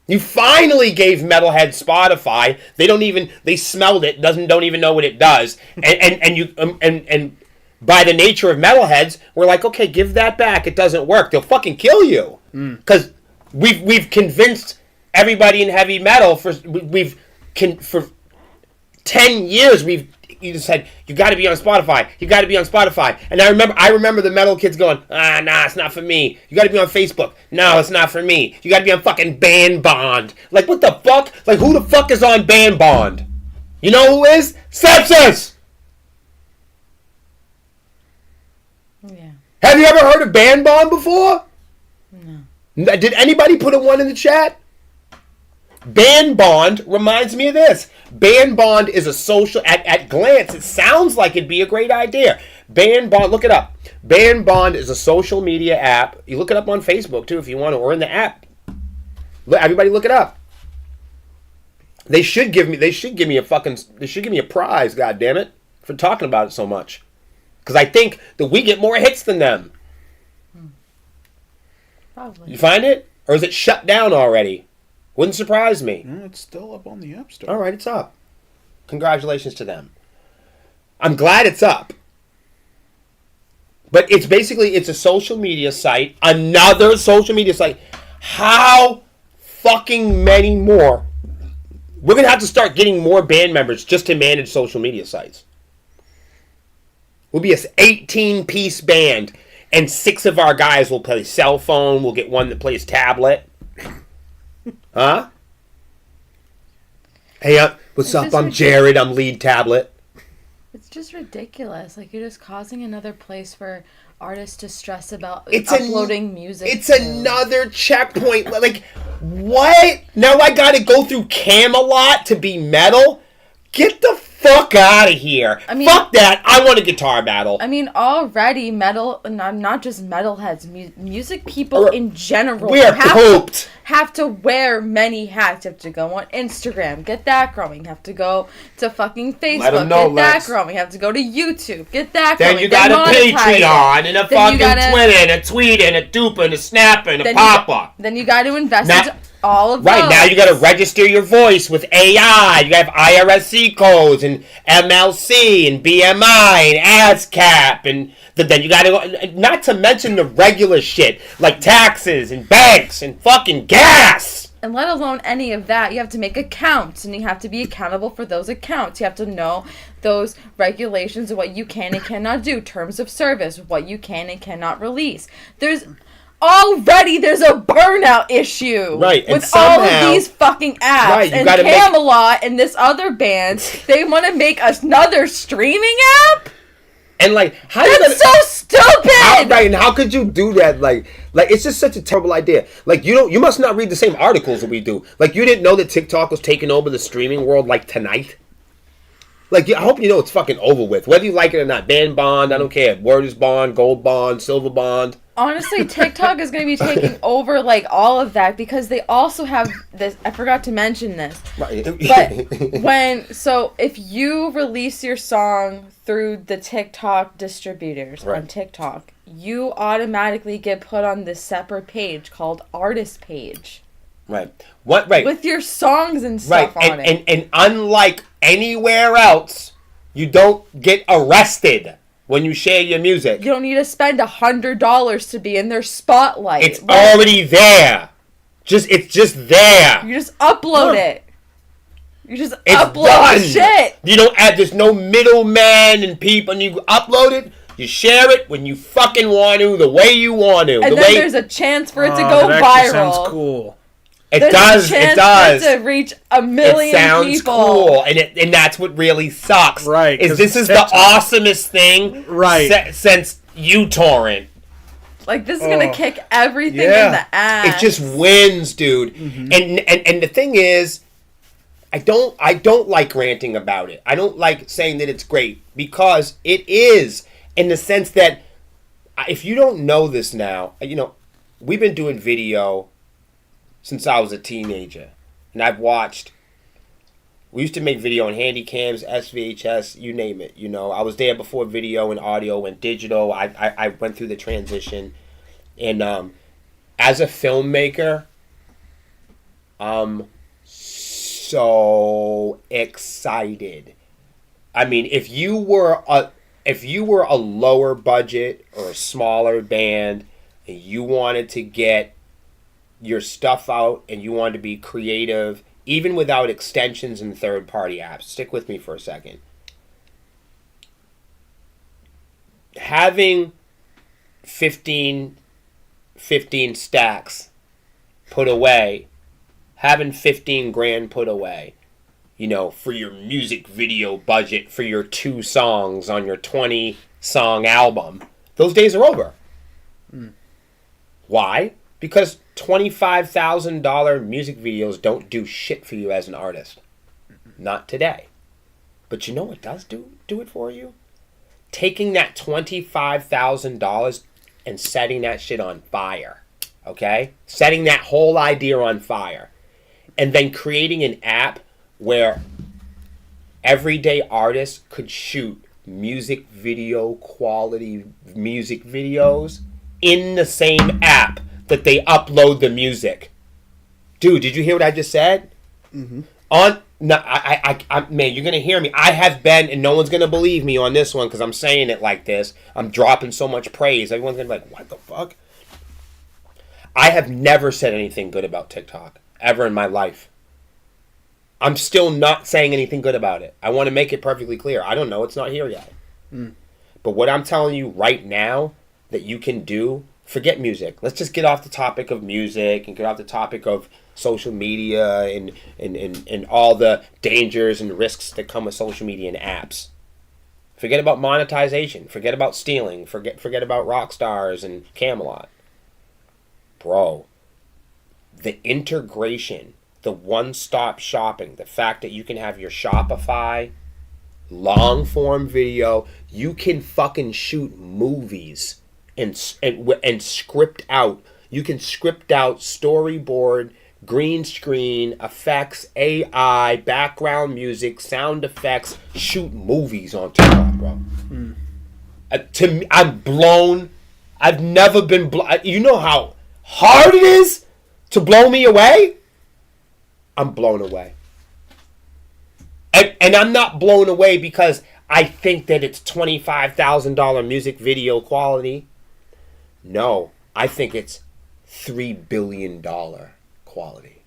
You finally gave metalheads Spotify. They smelled it, don't even know what it does. And by the nature of metalheads, we're like, okay, give that back. It doesn't work. They'll fucking kill you. Because we've convinced everybody in heavy metal for 10 years you just said, you got to be on Spotify. You got to be on Spotify. And I remember the metal kids going, nah, it's not for me. You got to be on Facebook. No, it's not for me. You got to be on fucking Band Bond. Like, what the fuck? Like, who the fuck is on Band Bond? You know who is? Sepsis! Yeah. Have you ever heard of Band Bond before? No. Did anybody put a one in the chat? Band Bond reminds me of this. Band Bond is a social... At glance, it sounds like it'd be a great idea. Band Bond, look it up. Band Bond is a social media app. You look it up on Facebook, too, if you want to, or in the app. Everybody look it up. They should give me a prize, goddammit, for talking about it so much. Because I think that we get more hits than them. Probably. You find it? Or is it shut down already? Wouldn't surprise me. No, it's still up on the App Store. All right, it's up. Congratulations to them. I'm glad it's up. But it's a social media site. Another social media site. How fucking many more? We're going to have to start getting more band members just to manage social media sites. We'll be an 18-piece band, and 6 of our guys will play cell phone. We'll get one that plays tablet. Huh? Hey, what's up? I'm Jared. I'm lead tablet. It's just ridiculous. Like, you're just causing another place for artists to stress about uploading music. It's another checkpoint. Like, what? Now I gotta go through Camelot to be metal? Get the fuck out of here. I mean, fuck that. I want a guitar battle. I mean, already metal, not just metalheads, music people in general. We're pooped. Have to wear many hats. You have to go on Instagram, get that growing. You have to go to fucking Facebook, get that growing. You have to go to YouTube, get that growing. Then you got a Patreon and a fucking Twitter and a tweet and a duper and a snapper and a pop-up. Then you got to invest into all of those. Right, now you got to register your voice with AI. You got to have IRSC codes and MLC and BMI and ASCAP and then you got to go, not to mention the regular shit like taxes and banks and fucking gas. And let alone any of that, you have to make accounts and you have to be accountable for those accounts. You have to know those regulations of what you can and cannot do, terms of service, what you can and cannot release. There's a burnout issue with all of these fucking apps and Camelot and this other band. They want to make another streaming app? And like, how That's so stupid. right? And how could you do that? Like it's just such a terrible idea. Like you must not read the same articles that we do. Like you didn't know that TikTok was taking over the streaming world like tonight. Like I hope you know it's fucking over with, whether you like it or not. Ban bond, I don't care. Word is bond, gold bond, silver bond. Honestly, TikTok is going to be taking over like all of that because they also have this. I forgot to mention this, Right. but if you release your song through the TikTok distributors on TikTok, you automatically get put on this separate page called artist page. Right. What? Right. With your songs and stuff on it. And unlike anywhere else, you don't get arrested when you share your music. You don't need to spend $100 to be in their spotlight. It's already there. It's just there. You just upload it. You just It's upload done. shit. You don't add. There's no middleman and people. And you upload it. You share it when you fucking want to, the way you want to. And then there's a chance for it to go that viral. actually sounds cool. It does. There's a chance It does. for it to reach 1 million It sounds people. cool, and that's what really sucks. Right, Is 'cause this is TikTok- the awesomest thing Right. since uTorrent. Like, this is gonna kick everything in Yeah. the ass. It just wins, dude. Mm-hmm. And the thing is, I don't like ranting about it. I don't like saying that it's great because it is, in the sense that if you don't know this now, we've been doing video since I was a teenager, and I've watched. We used to make video on handy cams, SVHS, you name it. I was there before video and audio went digital. I went through the transition, and as a filmmaker, I'm so excited. I mean, if you were a lower budget or a smaller band, and you wanted to get your stuff out and you wanted to be creative, even without extensions and third-party apps. Stick with me for a second. Having 15 stacks put away, having 15 grand put away, for your music video budget for your 2 songs on your 20-song album, those days are over. Why? Because $25,000 music videos don't do shit for you as an artist. Not today. But you know what does do it for you? Taking that $25,000 and setting that shit on fire. Okay? Setting that whole idea on fire. And then creating an app where everyday artists could shoot music video quality music videos in the same app that they upload the music. Dude, did you hear what I just said? Mm-hmm. Man, you're gonna hear me. I have been, and no one's gonna believe me on this one because I'm saying it like this. I'm dropping so much praise. Everyone's gonna be like, "What the fuck?" I have never said anything good about TikTok ever in my life. I'm still not saying anything good about it. I want to make it perfectly clear. I don't know. It's not here yet. But what I'm telling you right now that you can do, forget music. Let's just get off the topic of music and get off the topic of social media and all the dangers and risks that come with social media and apps. Forget about monetization. Forget about stealing. Forget about rock stars and Camelot. Bro, the integration, the one-stop shopping, the fact that you can have your Shopify long-form video, you can fucking shoot movies and script out. You can script out storyboard, green screen, effects, AI, background music, sound effects, shoot movies on TikTok, bro. To me, I'm blown. I've never been blown. You know how hard it is to blow me away? I'm blown away. And I'm not blown away because I think that it's $25,000 music video quality. No, I think it's $3 billion quality.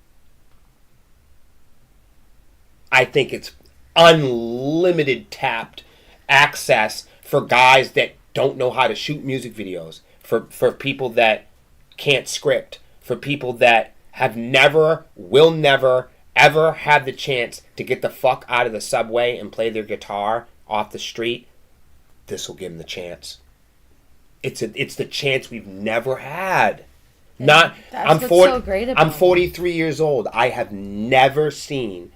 I think it's unlimited tapped access for guys that don't know how to shoot music videos, for people that can't script, for people that have never, will never, ever had the chance to get the fuck out of the subway and play their guitar off the street. this will give them the chance. It's the chance we've never had. That's I'm what's so great about I'm 43 years old. I have never seen.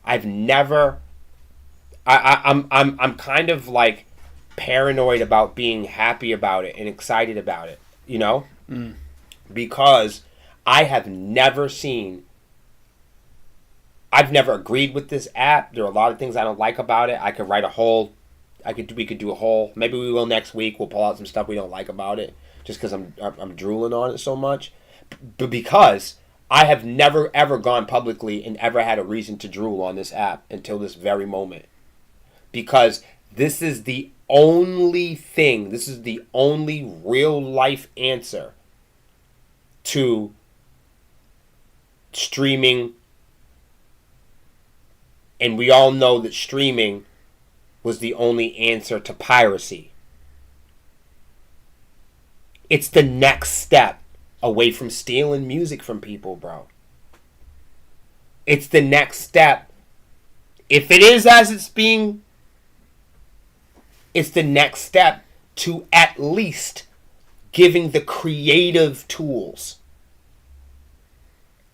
I'm kind of like paranoid about being happy about it and excited about it, you know? Because I have never seen. I've never agreed with this app. There are a lot of things I don't like about it. I could write a whole. We could do a whole. Maybe we will next week. We'll pull out some stuff we don't like about it, just because I'm drooling on it so much. But because I have never ever gone publicly and ever had a reason to drool on this app until this very moment, because this is the only thing. This is the only real life answer to streaming. And we all know that streaming was the only answer to piracy. It's the next step away from stealing music from people, bro. It's the next step. If it is as it's being, it's the next step to at least giving the creative tools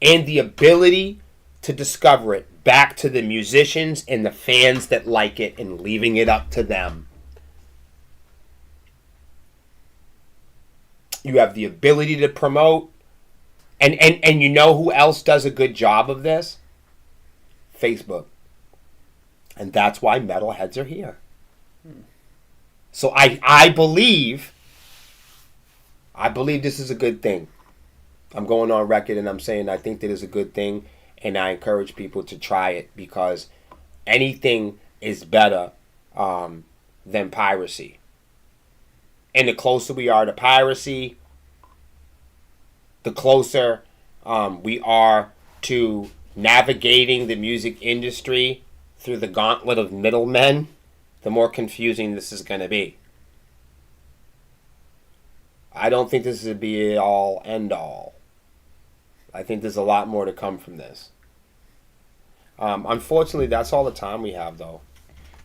and the ability to discover it back to the musicians and the fans that like it, and leaving it up to them. You have the ability to promote, and you know who else does a good job of this? Facebook. And that's why metalheads are here. So I believe this is a good thing. I'm going on record and I'm saying I think that is a good thing. And I encourage people to try it, because anything is better than piracy. And the closer we are to piracy, the closer we are to navigating the music industry through the gauntlet of middlemen, the more confusing this is going to be. I don't think this is a be-all, end-all. I think there's a lot more to come from this. Unfortunately, that's all the time we have, though.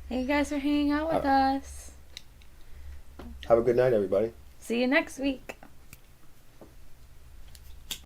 Thank you guys for hanging out with us. Have a good night, everybody. See you next week.